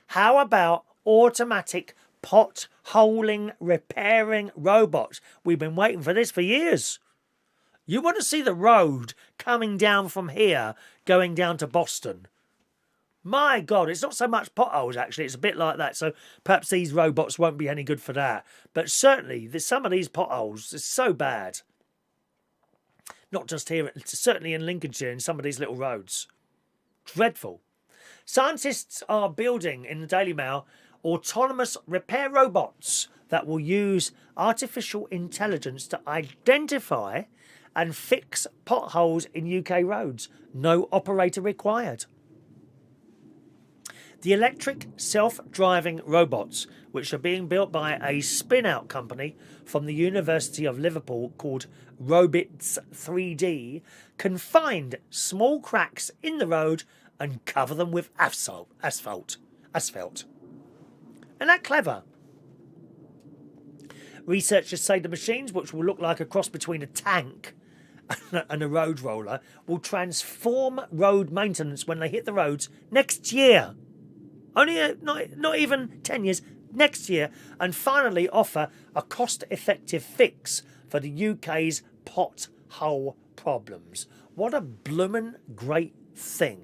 How about automatic pot-holing repairing robots? We've been waiting for this for years. You want to see the road coming down from here, going down to Boston. My God, it's not so much potholes, actually. It's a bit like that. So perhaps these robots won't be any good for that. But certainly, some of these potholes are so bad. Not just here, certainly in Lincolnshire, in some of these little roads. Dreadful. Scientists are building, in the Daily Mail, autonomous repair robots that will use artificial intelligence to identify and fix potholes in UK roads. No operator required. The electric self-driving robots, which are being built by a spin-out company from the University of Liverpool called Robits 3D, can find small cracks in the road and cover them with asphalt. Isn't that clever? Researchers say the machines, which will look like a cross between a tank and a road roller, will transform road maintenance when they hit the roads next year. Only not even 10 years, next year, and finally offer a cost-effective fix for the UK's pothole problems. What a bloomin' great thing.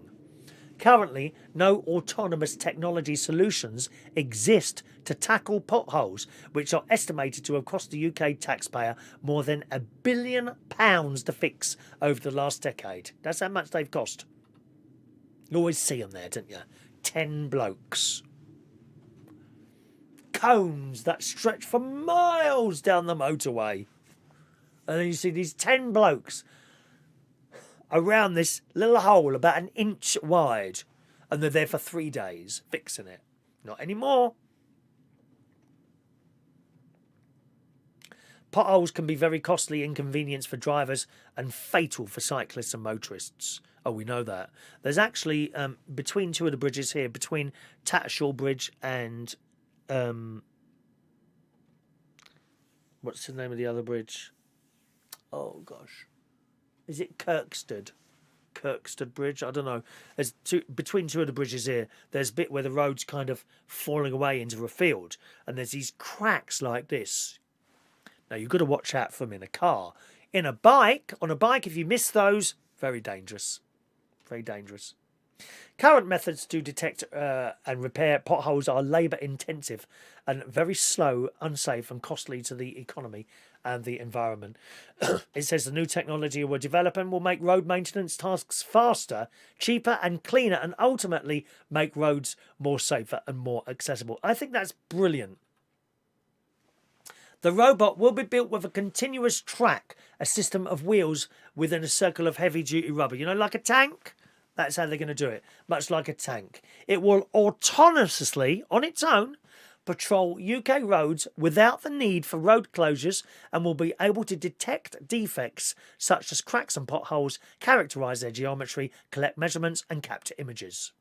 Currently, no autonomous technology solutions exist to tackle potholes, which are estimated to have cost the UK taxpayer more than £1 billion to fix over the last decade. That's how much they've cost. You always see them there, don't you? 10 blokes. Cones that stretch for miles down the motorway. And then you see these 10 blokes around this little hole about an inch wide. And they're there for 3 days fixing it. Not anymore. Potholes can be very costly inconvenience for drivers and fatal for cyclists and motorists. Oh, we know that. There's actually, between two of the bridges here, between Tattersall Bridge and, what's the name of the other bridge? Oh, gosh. Is it Kirkstead Bridge? I don't know. There's between two of the bridges here, there's a bit where the road's kind of falling away into a field. And there's these cracks like this. Now, you've got to watch out for them in a car. On a bike, if you miss those, very dangerous. Very dangerous. Current methods to detect and repair potholes are labour intensive and very slow, unsafe and costly to the economy and the environment. It says the new technology we're developing will make road maintenance tasks faster, cheaper and cleaner and ultimately make roads more safer and more accessible. I think that's brilliant. The robot will be built with a continuous track, a system of wheels within a circle of heavy-duty rubber. You know, like a tank? That's how they're going to do it, much like a tank. It will autonomously, on its own, patrol UK roads without the need for road closures and will be able to detect defects such as cracks and potholes, characterise their geometry, collect measurements and capture images.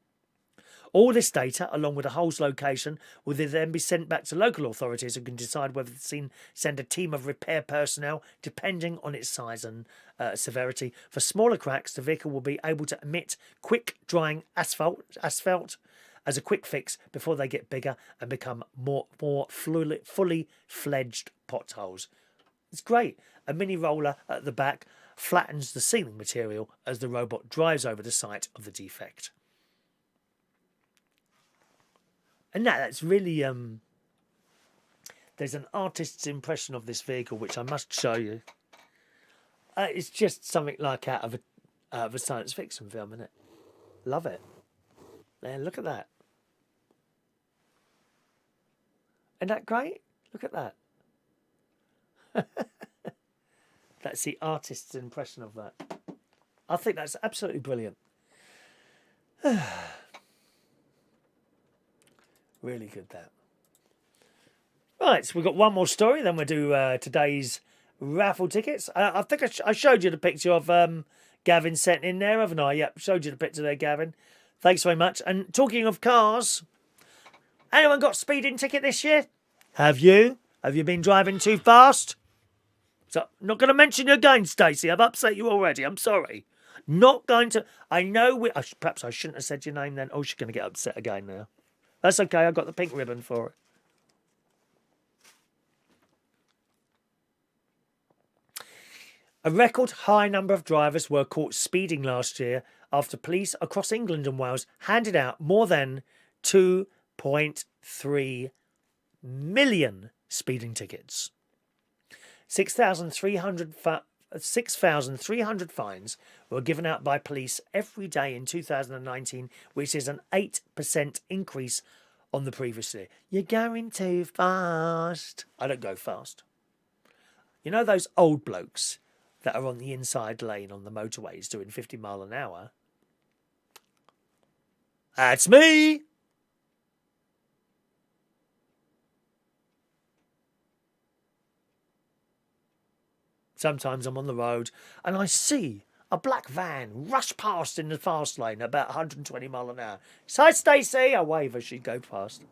All this data, along with the hole's location, will then be sent back to local authorities who can decide whether to send a team of repair personnel, depending on its size and severity. For smaller cracks, the vehicle will be able to emit quick-drying asphalt as a quick fix before they get bigger and become more fully fledged potholes. It's great. A mini roller at the back flattens the sealing material as the robot drives over the site of the defect. And that's really, there's an artist's impression of this vehicle, which I must show you. It's just something like out of a science fiction film, isn't it? Love it. There, look at that. Isn't that great? Look at that. That's the artist's impression of that. I think that's absolutely brilliant. Really good, that. Right, so we've got one more story, then we'll do today's raffle tickets. I think I showed you the picture of Gavin sent in there, haven't I? Yep, showed you the picture there, Gavin. Thanks very much. And talking of cars, anyone got speeding ticket this year? Have you? Have you been driving too fast? So, not going to mention you again, Stacey. I've upset you already. I'm sorry. Not going to. I know. Perhaps I shouldn't have said your name then. Oh, she's going to get upset again now. That's okay, I got the pink ribbon for A record high number of drivers were caught speeding last year after police across England and Wales handed out more than 2.3 million speeding tickets. 6,300 fines were given out by police every day in 2019, which is an 8% increase on the previous year. You're going too fast. I don't go fast. You know those old blokes that are on the inside lane on the motorways doing 50 mile an hour? That's me! Sometimes I'm on the road and I see a black van rush past in the fast lane at about 120 mile an hour. Hi, Stacey! I wave as she goes past.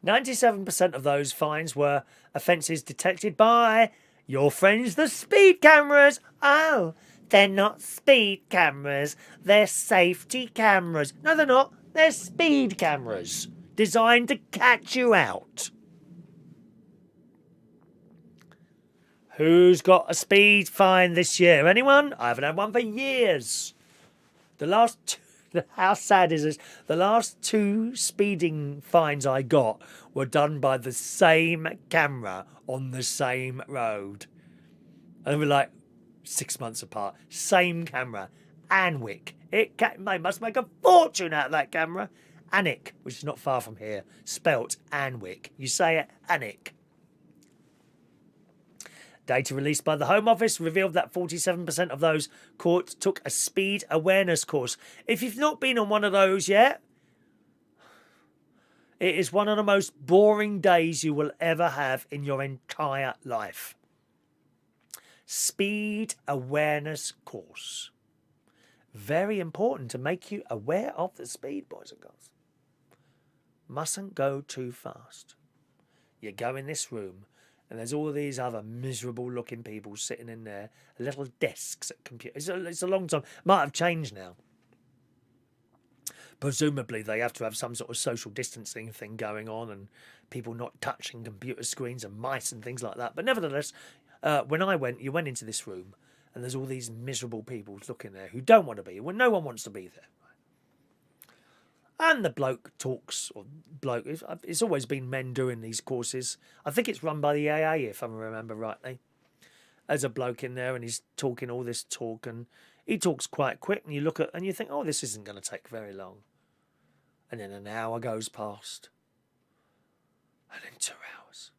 "97% of those fines were offences detected by your friends, the speed cameras. Oh, they're not speed cameras. They're safety cameras. No, they're not. They're speed cameras designed to catch you out." Who's got a speed fine this year? Anyone? I haven't had one for years. How sad is this? The last 2 speeding fines I got were done by the same camera on the same road. And they were like 6 months apart. Same camera. Anwick. They must make a fortune out of that camera. Annick, which is not far from here. Spelt Anwick. You say it, Annick. Data released by the Home Office revealed that 47% of those caught took a speed awareness course. If you've not been on one of those yet, it is one of the most boring days you will ever have in your entire life. Speed awareness course. Very important to make you aware of the speed, boys and girls. Mustn't go too fast. You go in this room, and there's all these other miserable-looking people sitting in there, little desks at computers. It's a long time. Might have changed now. Presumably, they have to have some sort of social distancing thing going on, and people not touching computer screens and mice and things like that. But nevertheless, when I went, you went into this room, and there's all these miserable people looking there who don't want to be. Well, no one wants to be there. And the bloke talks, it's always been men doing these courses. I think it's run by the AA, if I remember rightly. There's a bloke in there and he's talking all this talk, and he talks quite quick, and you look at and you think, oh, this isn't going to take very long. And then an hour goes past. And then 2 hours.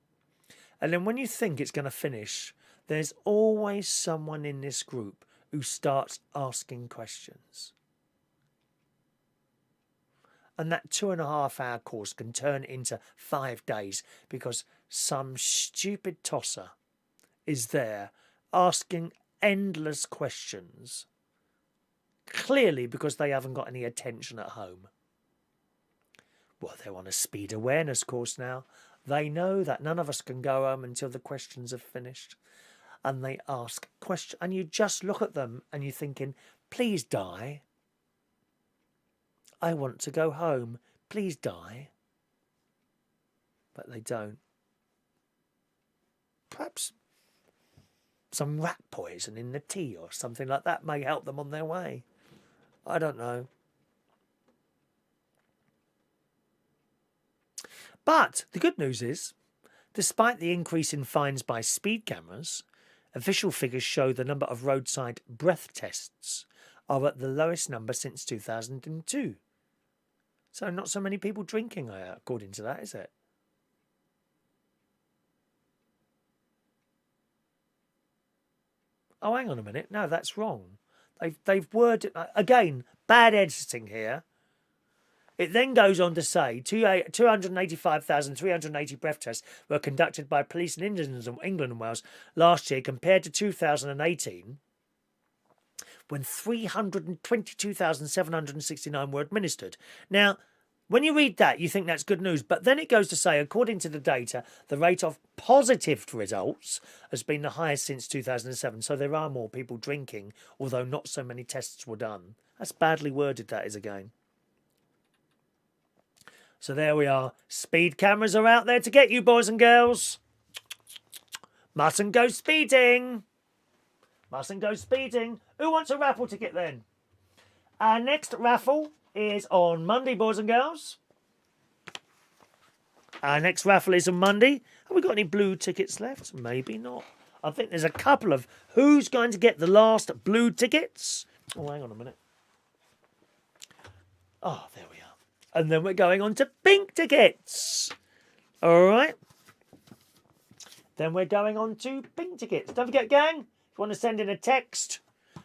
And then when you think it's going to finish, there's always someone in this group who starts asking questions. And that 2.5 hour course can turn into 5 days because some stupid tosser is there asking endless questions. Clearly because they haven't got any attention at home. Well, they're on a speed awareness course now. They know that none of us can go home until the questions are finished. And they ask questions. And you just look at them and you're thinking, please die. I want to go home. Please die. But they don't. Perhaps some rat poison in the tea or something like that may help them on their way. I don't know. But the good news is, despite the increase in fines by speed cameras, official figures show the number of roadside breath tests are at the lowest number since 2002. So not so many people drinking, according to that, is it? Oh, hang on a minute. No, that's wrong. They've worded... Again, bad editing here. It then goes on to say 285,380 breath tests were conducted by police in England and Wales last year compared to 2018, when 322,769 were administered. Now, when you read that, you think that's good news. But then it goes to say, according to the data, the rate of positive results has been the highest since 2007. So there are more people drinking, although not so many tests were done. That's badly worded, that is, again. So there we are. Speed cameras are out there to get you, boys and girls. Mustn't go speeding. Mustn't go speeding. Who wants a raffle ticket then? Our next raffle is on Monday, boys and girls. Our next raffle is on Monday. Have we got any blue tickets left? Maybe not. I think there's a couple of who's going to get the last blue tickets. Oh, hang on a minute. Oh, there we are. And then we're going on to pink tickets. All right. Then we're going on to pink tickets. Don't forget, gang, if you want to send in a text,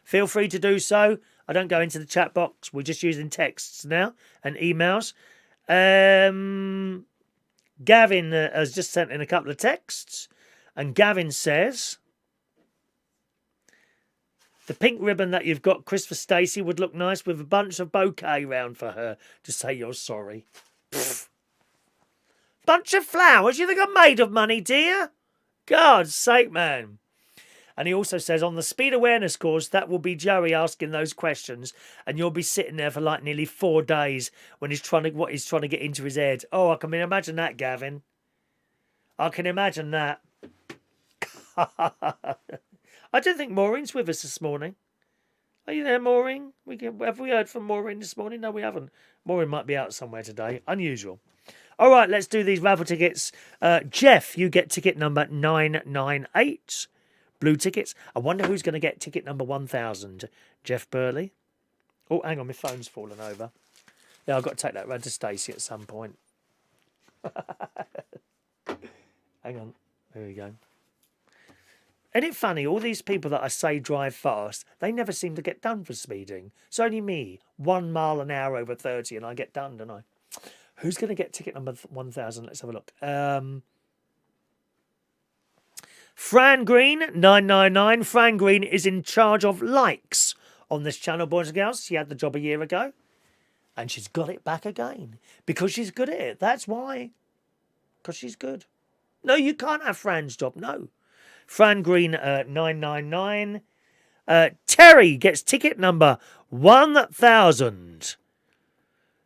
feel free to do so. I don't go into the chat box. We're just using texts now and emails. Gavin has just sent in a couple of texts. And Gavin says, the pink ribbon that you've got, Chris, for Stacey, would look nice with a bunch of bouquet round for her. Just say you're sorry. Pfft. Bunch of flowers? You think I'm made of money, dear? God's sake, man. And he also says, on the speed awareness course, that will be Joey asking those questions, and you'll be sitting there for like nearly 4 days when he's trying to get into his head. Oh, I can imagine that, Gavin. I can imagine that. I don't think Maureen's with us this morning. Are you there, Maureen? Have we heard from Maureen this morning? No, we haven't. Maureen might be out somewhere today. Unusual. All right, let's do these raffle tickets. Jeff, you get ticket number 998. Blue tickets. I wonder who's going to get ticket number 1000. Jeff Burley. Oh, hang on, my phone's fallen over. Yeah, I've got to take that round to Stacey at some point. Hang on. There we go. Isn't it funny, all these people that I say drive fast, they never seem to get done for speeding. It's only me, 1 mile an hour over 30, and I get done, don't I? Who's going to get ticket number 1000? Let's have a look. Fran Green, 999. Fran Green is in charge of likes on this channel, boys and girls. She had the job a year ago, and she's got it back again because she's good at it. That's why. Because she's good. No, you can't have Fran's job, no. Fran Green, 999. Terry gets ticket number 1000.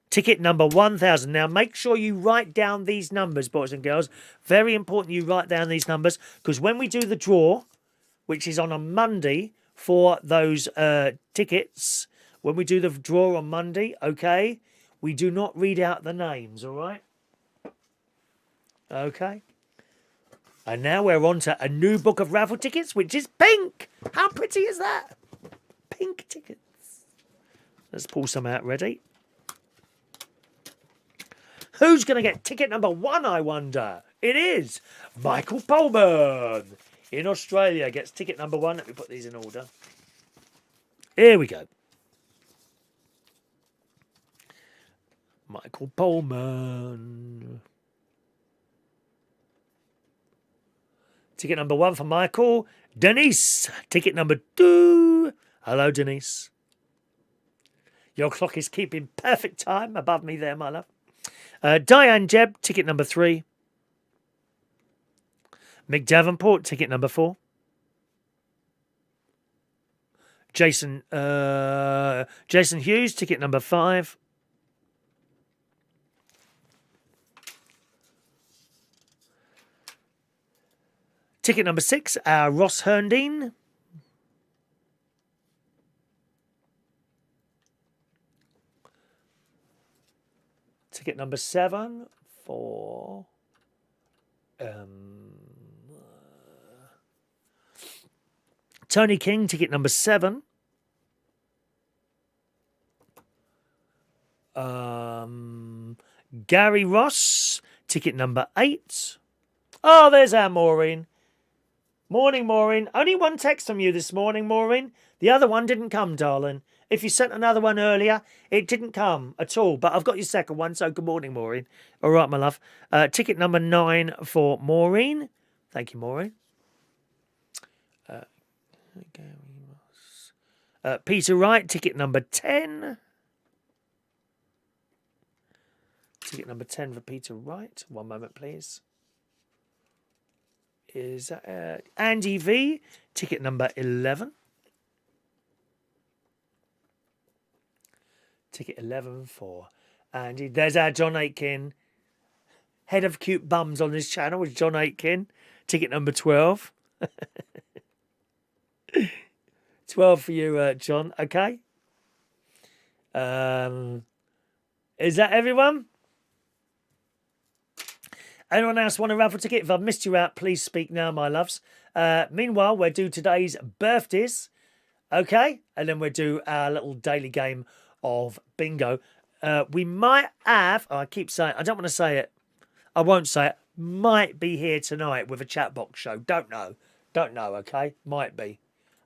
Ticket number 1000. Now, make sure you write down these numbers, boys and girls. Very important you write down these numbers, because when we do the draw, which is on a Monday for those tickets, when we do the draw on Monday, okay, we do not read out the names, all right? Okay. And now we're on to a new book of raffle tickets, which is pink. How pretty is that? Pink tickets. Let's pull some out. Ready? Who's going to get ticket number 1, I wonder? It is Michael Pullman in Australia gets ticket number 1. Let me put these in order. Here we go. Michael Pullman. Ticket number 1 for Michael. Denise, ticket number 2. Hello, Denise. Your clock is keeping perfect time above me there, my love. Diane Jebb, ticket number 3. Mick Davenport, ticket number 4. Jason Hughes, ticket number 5. Ticket number 6, Ross Herndine. Ticket number 7 for Tony King, ticket number 7. Gary Ross, ticket number 8. Oh, there's our Maureen. Morning, Maureen. Only one text from you this morning, Maureen. The other one didn't come, darling. If you sent another one earlier, it didn't come at all. But I've got your second one, so good morning, Maureen. All right, my love. Ticket number 9 for Maureen. Thank you, Maureen. Peter Wright, ticket number 10. Ticket number 10 for Peter Wright. One moment, please. Is Andy V, ticket number 11. Ticket 11 for Andy. There's our John Aitken. head of cute bums on this channel was John Aitken. Ticket number 12. 12 for you, John. Okay. Is that everyone? Anyone else want a raffle ticket? If I've missed you out, please speak now, my loves. Meanwhile, we'll do today's birthdays. Okay? And then we'll do our little daily game of bingo. We might have, I keep saying, I don't want to say it. I won't say it. Might be here tonight with a chat box show. Don't know. Don't know, okay? Might be.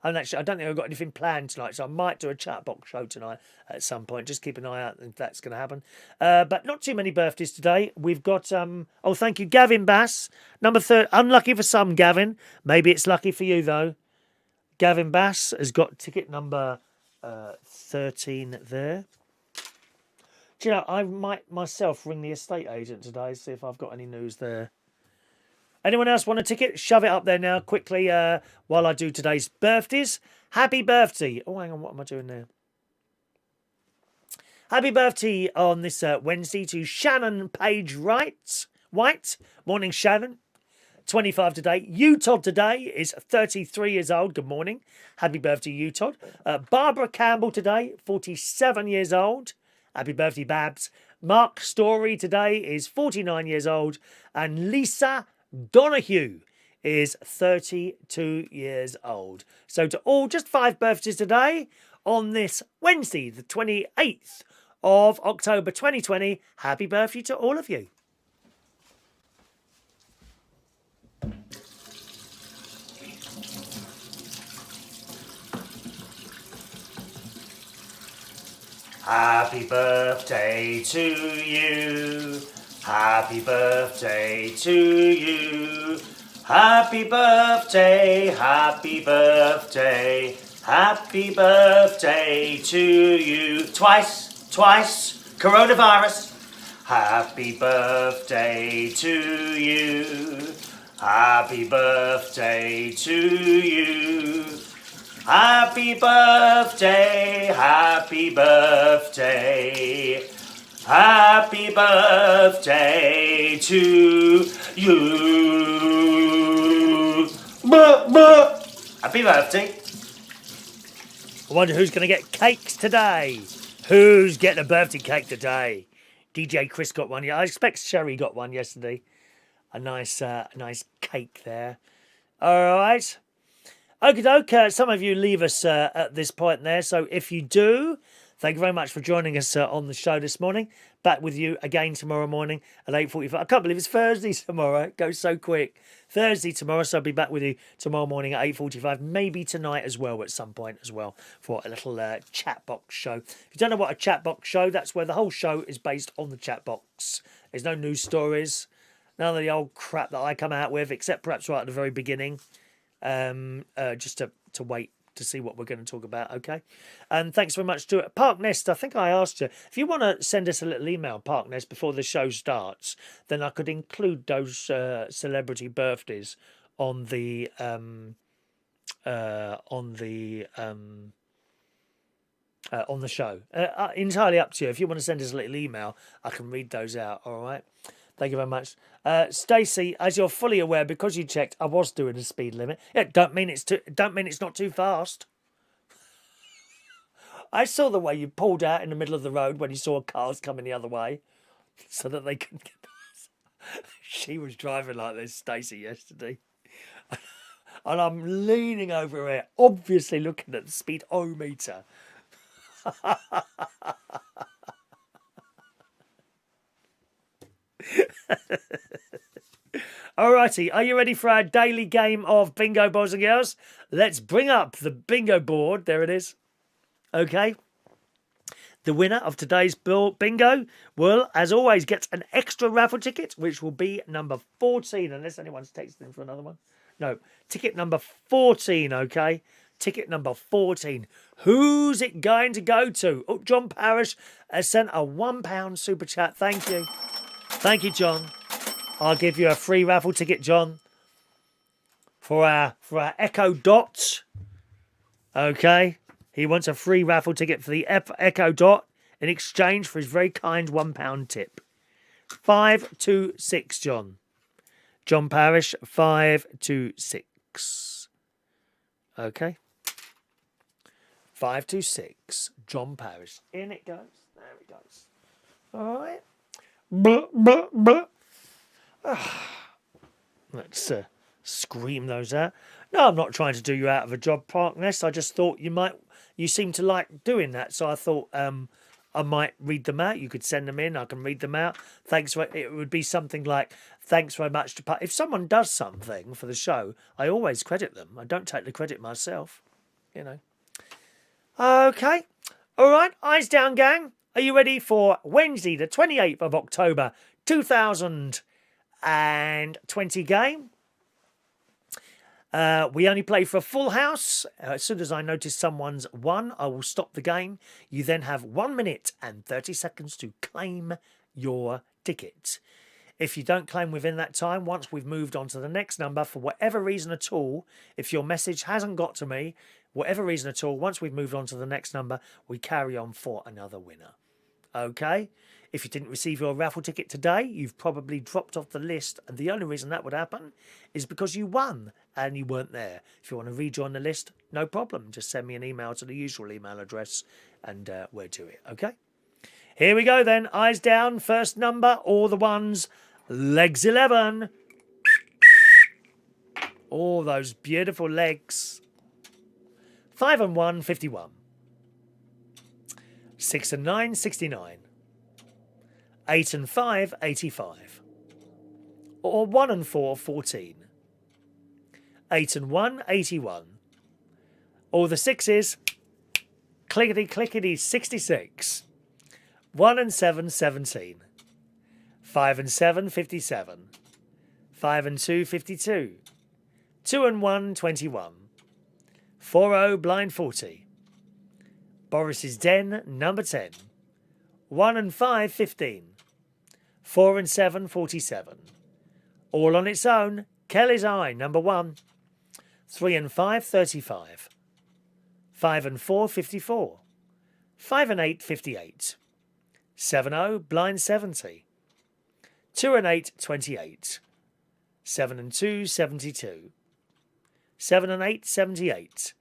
And actually, I don't think I've got anything planned tonight, so I might do a chat box show tonight at some point. Just keep an eye out if that's going to happen. But not too many birthdays today. We've got, oh, thank you, Gavin Bass. Number 3, unlucky for some, Gavin. Maybe it's lucky for you, though. Gavin Bass has got ticket number 13 there. Do you know, I might myself ring the estate agent today, see if I've got any news there. Anyone else want a ticket? Shove it up there now, quickly, while I do today's birthdays. Happy birthday. Oh, hang on, what am I doing there? Happy birthday on this Wednesday to Shannon Page White. Morning, Shannon. 25 today. You, Todd, today is 33 years old. Good morning. Happy birthday, you, Todd. Barbara Campbell today, 47 years old. Happy birthday, Babs. Mark Story today is 49 years old. And Lisa Donahue is 32 years old. So to all, just 5 birthdays today on this Wednesday, the 28th of October 2020. Happy birthday to all of you. Happy birthday to you. Happy birthday to you. Happy birthday, happy birthday, happy birthday to you. Twice, coronavirus. Happy birthday to you. Happy birthday to you. Happy birthday, happy birthday. Happy birthday to you. Happy birthday. I wonder who's going to get cakes today. Who's getting a birthday cake today? DJ Chris got one. Yeah, I expect Sherry got one yesterday. A nice cake there. All right. Okie doke. Some of you leave us at this point there. So if you do, thank you very much for joining us on the show this morning. Back with you again tomorrow morning at 8:45. I can't believe it's Thursday tomorrow. It goes so quick. Thursday tomorrow, so I'll be back with you tomorrow morning at 8:45. Maybe tonight as well at some point as well for a little chat box show. If you don't know what a chat box show, that's where the whole show is based on the chat box. There's no news stories. None of the old crap that I come out with, except perhaps right at the very beginning. Just to wait to see what we're going to talk about, okay? And thanks very much to Park Nest. I think I asked you, if you want to send us a little email, Park Nest, before the show starts, then I could include those celebrity birthdays on the show. Entirely up to you. If you want to send us a little email, I can read those out, all right? Thank you very much. Stacey, as you're fully aware, because you checked, I was doing a speed limit. Yeah, don't mean it's not too fast. I saw the way you pulled out in the middle of the road when you saw cars coming the other way, so that they couldn't get past. She was driving like this, Stacey, yesterday. And I'm leaning over here, obviously looking at the speedometer. Alrighty, are you ready for our daily game of bingo, boys and girls? Let's bring up the bingo board. There it is. Okay. The winner of today's bingo will, as always, get an extra raffle ticket, which will be number 14, unless anyone's texting in for another one. No, ticket number 14, okay? Ticket number 14. Who's it going to go to? Oh, John Parrish has sent a £1 super chat. Thank you. Thank you, John. I'll give you a free raffle ticket, John, for our Echo Dot. Okay. He wants a free raffle ticket for the Echo Dot in exchange for his very kind £1 tip. 5 to 6, John. John Parrish, 5 to 6. Okay. 5 to 6. John Parrish. In it goes. There it goes. All right. Blah, blah, blah. Let's scream those out. No, I'm not trying to do you out of a job, Parkness. I just thought you seem to like doing that. So I thought I might read them out. You could send them in. I can read them out. It would be something like, thanks very much to... If someone does something for the show, I always credit them. I don't take the credit myself, you know. Okay. All right. Eyes down, gang. Are you ready for Wednesday, the 28th of October, 2020 game? We only play for a full house. As soon as I notice someone's won, I will stop the game. You then have 1 minute and 30 seconds to claim your ticket. If you don't claim within that time, once we've moved on to the next number, for whatever reason at all, if your message hasn't got to me, whatever reason at all, once we've moved on to the next number, we carry on for another winner. Okay? If you didn't receive your raffle ticket today, you've probably dropped off the list. And the only reason that would happen is because you won and you weren't there. If you want to rejoin the list, no problem. Just send me an email to the usual email address and we'll do it. Okay? Here we go then. Eyes down. First number, all the ones. Legs 11. All those beautiful legs. 5 and 1, 51. 6 and 9, 69. 8 and 5, 85. Or 1 and 4, 14. 8 and 1, 81. Or the sixes, clickety clickety 66. 1 and 7, 17. 5 and 7, 57. 5 and 2, 52. 2 and 1, 21. 4-0, blind 40. Boris's Den, number 10. 1 and 5, 15. 4 and 7, 47. All on its own, Kelly's Eye, number 1. 3 and 5, 35. 5 and 4, 54. 5 and 8, 58. 7-0, blind 70. 2 and 8, 28. 7 and 2, 72. 7 and 8, 78.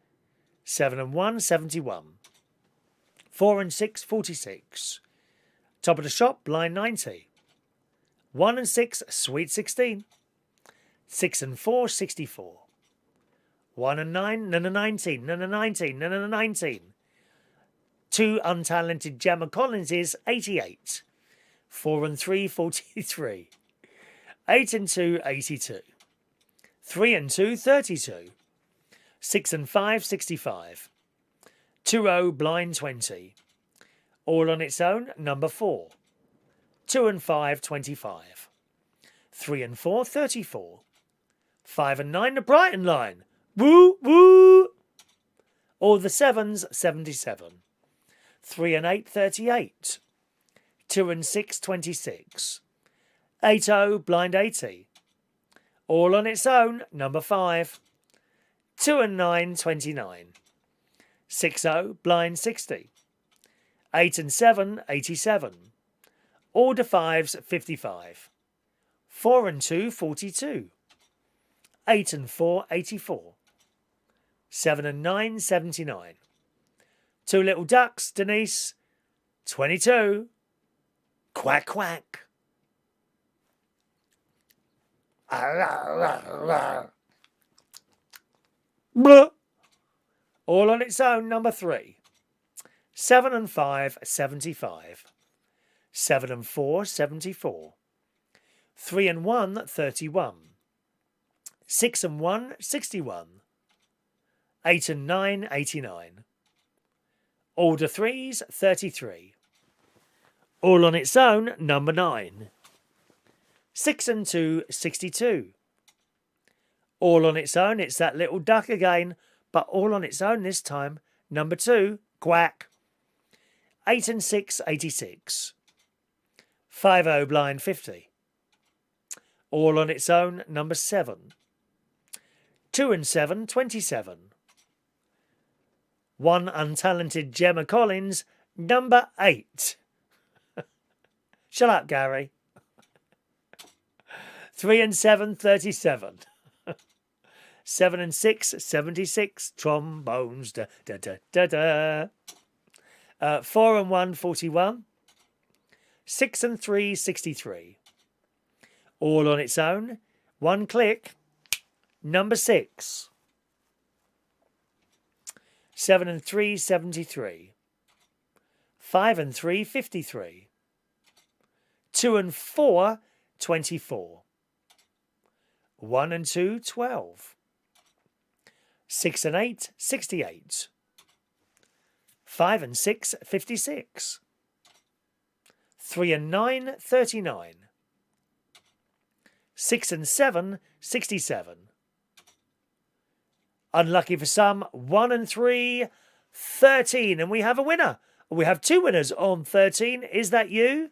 7 and 1, 71. 4 and 6, 46. Top of the shop, blind 90. 1 and 6, sweet 16. 6 and 4, 64. 1 and 9, none and 19, none and 19, none and 19. 2 untalented Gemma Collinses, 88. 4 and 3, 43. 8 and 2, 82. 3 and 2, 32. 6 and 5, 65. 2-0, blind 20. All on its own, number 4. 2 and 5, 25. 3 and 4, 34. 5 and 9, the Brighton line. Woo, woo! All the sevens, 77. 3 and 8, 38. 2 and 6, 26. 8-0, blind 80. All on its own, number 5. 2 and 9, 29. 6-0, blind 60. 8 and 7, 87. All the 5s, 55. 4 and 2, 42. 8 and 4, 84. 7 and 9, 79. 2 little ducks, Denise, 22. Quack, quack. Blah. All on its own, number 3. 7 and 5, 75. 7 and 4, 74. 3 and 1, 31. 6 and 1, 61. 8 and 9, 89. All the 3s, 33. All on its own, number 9. 6 and 2, 62. All on its own, it's that little duck again, but all on its own this time, number 2, quack. 8 and 6, 86. 5-0, blind 50. All on its own, number 7. 2 and 7, 27. 1 untalented Gemma Collins, number 8. Shut up, Gary. 3 and 7, 37. 7 and 6, 76. Trombones. Da, da, da, da, da. 4 and 1, 41. 6 and 3, 63. All on its own. One click. Number 6. 7 and 3, 73. 5 and 3, 53. 2 and 4, 24. 1 and 2, 12. 6 and 8, 68. 5 and 6, 56. 3 and 9, 39. 6 and 7, 67. Unlucky for some, 1 and 3, 13. And we have a winner. We have 2 winners on 13. Is that you?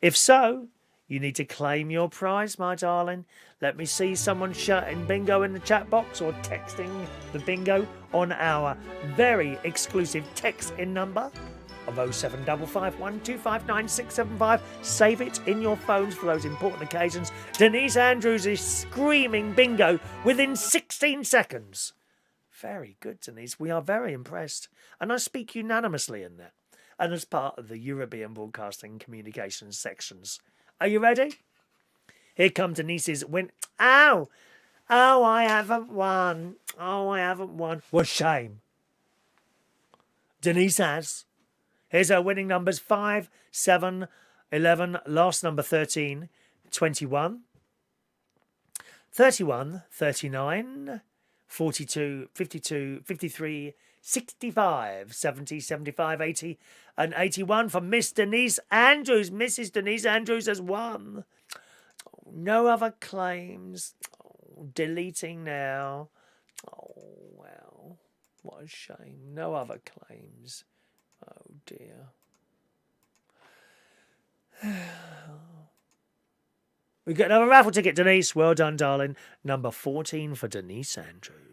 If so, you need to claim your prize, my darling. Let me see someone shouting bingo in the chat box or texting the bingo on our very exclusive text-in number of 07551259675. Save it in your phones for those important occasions. Denise Andrews is screaming bingo within 16 seconds. Very good, Denise. We are very impressed. And I speak unanimously in that. And as part of the European Broadcasting Communications sections. Are you ready? Here come Denise's win. Ow! Oh, I haven't won. Oh, I haven't won. What shame. Denise has. Here's her winning numbers 5, 7, 11, last number 13, 21, 31, 39, 42, 52, 53, 65, 70, 75, 80, and 81 from Miss Denise Andrews. Mrs. Denise Andrews has won. Oh, no other claims. Oh, deleting now. Oh, well. What a shame. No other claims. Oh, dear. We get another raffle ticket, Denise. Well done, darling. Number 14 for Denise Andrews.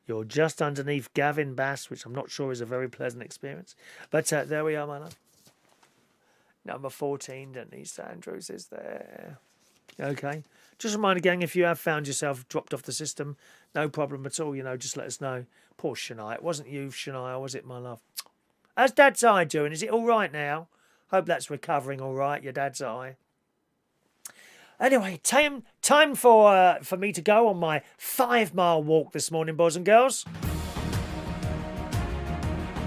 You're just underneath Gavin Bass, which I'm not sure is a very pleasant experience. But there we are, my love. Number 14, Denise Andrews is there. Okay. Just a reminder, gang, if you have found yourself dropped off the system, no problem at all, just let us know. Poor Shania. It wasn't you, Shania, was it, my love? How's Dad's eye doing? Is it all right now? Hope that's recovering all right, your dad's eye. Anyway, time for me to go on my 5-mile walk this morning, boys and girls.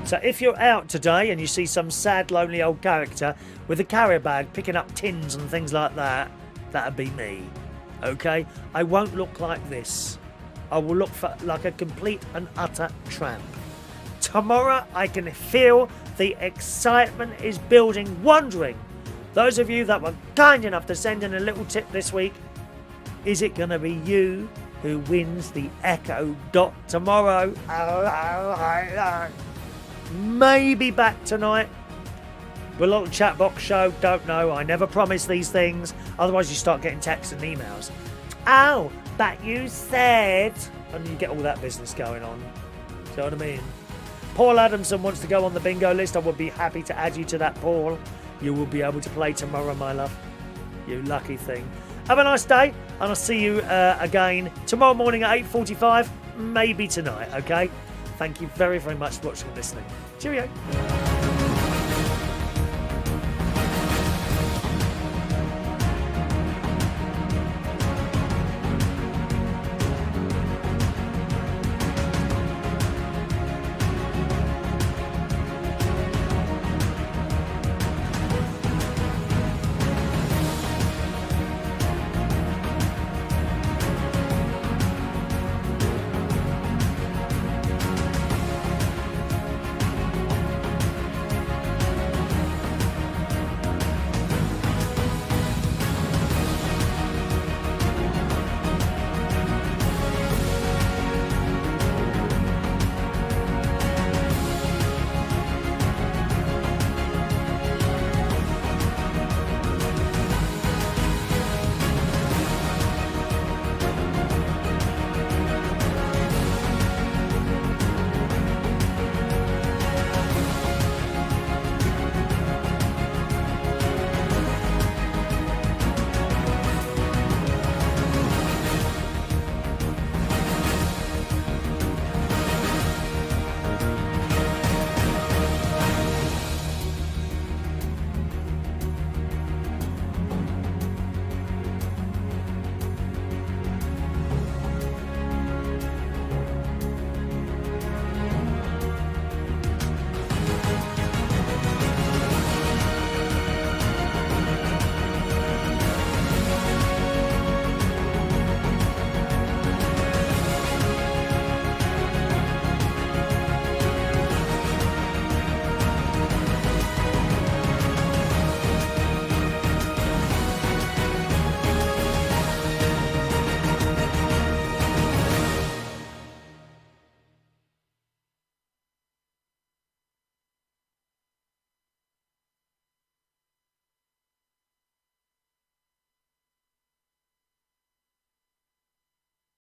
So if you're out today and you see some sad, lonely old character with a carrier bag picking up tins and things like that, that'd be me. Okay? I won't look like this. I will look like a complete and utter tramp. Tomorrow I can feel the excitement is building, wondering, those of you that were kind enough to send in a little tip this week, is it going to be you who wins the Echo Dot tomorrow? Maybe back tonight. With a little chat box show, don't know. I never promise these things. Otherwise you start getting texts and emails. Oh, but you said... And you get all that business going on. Do you know what I mean? Paul Adamson wants to go on the bingo list. I would be happy to add you to that, Paul. You will be able to play tomorrow, my love. You lucky thing. Have a nice day, and I'll see you again tomorrow morning at 8:45, maybe tonight, okay? Thank you very, very much for watching and listening. Cheerio.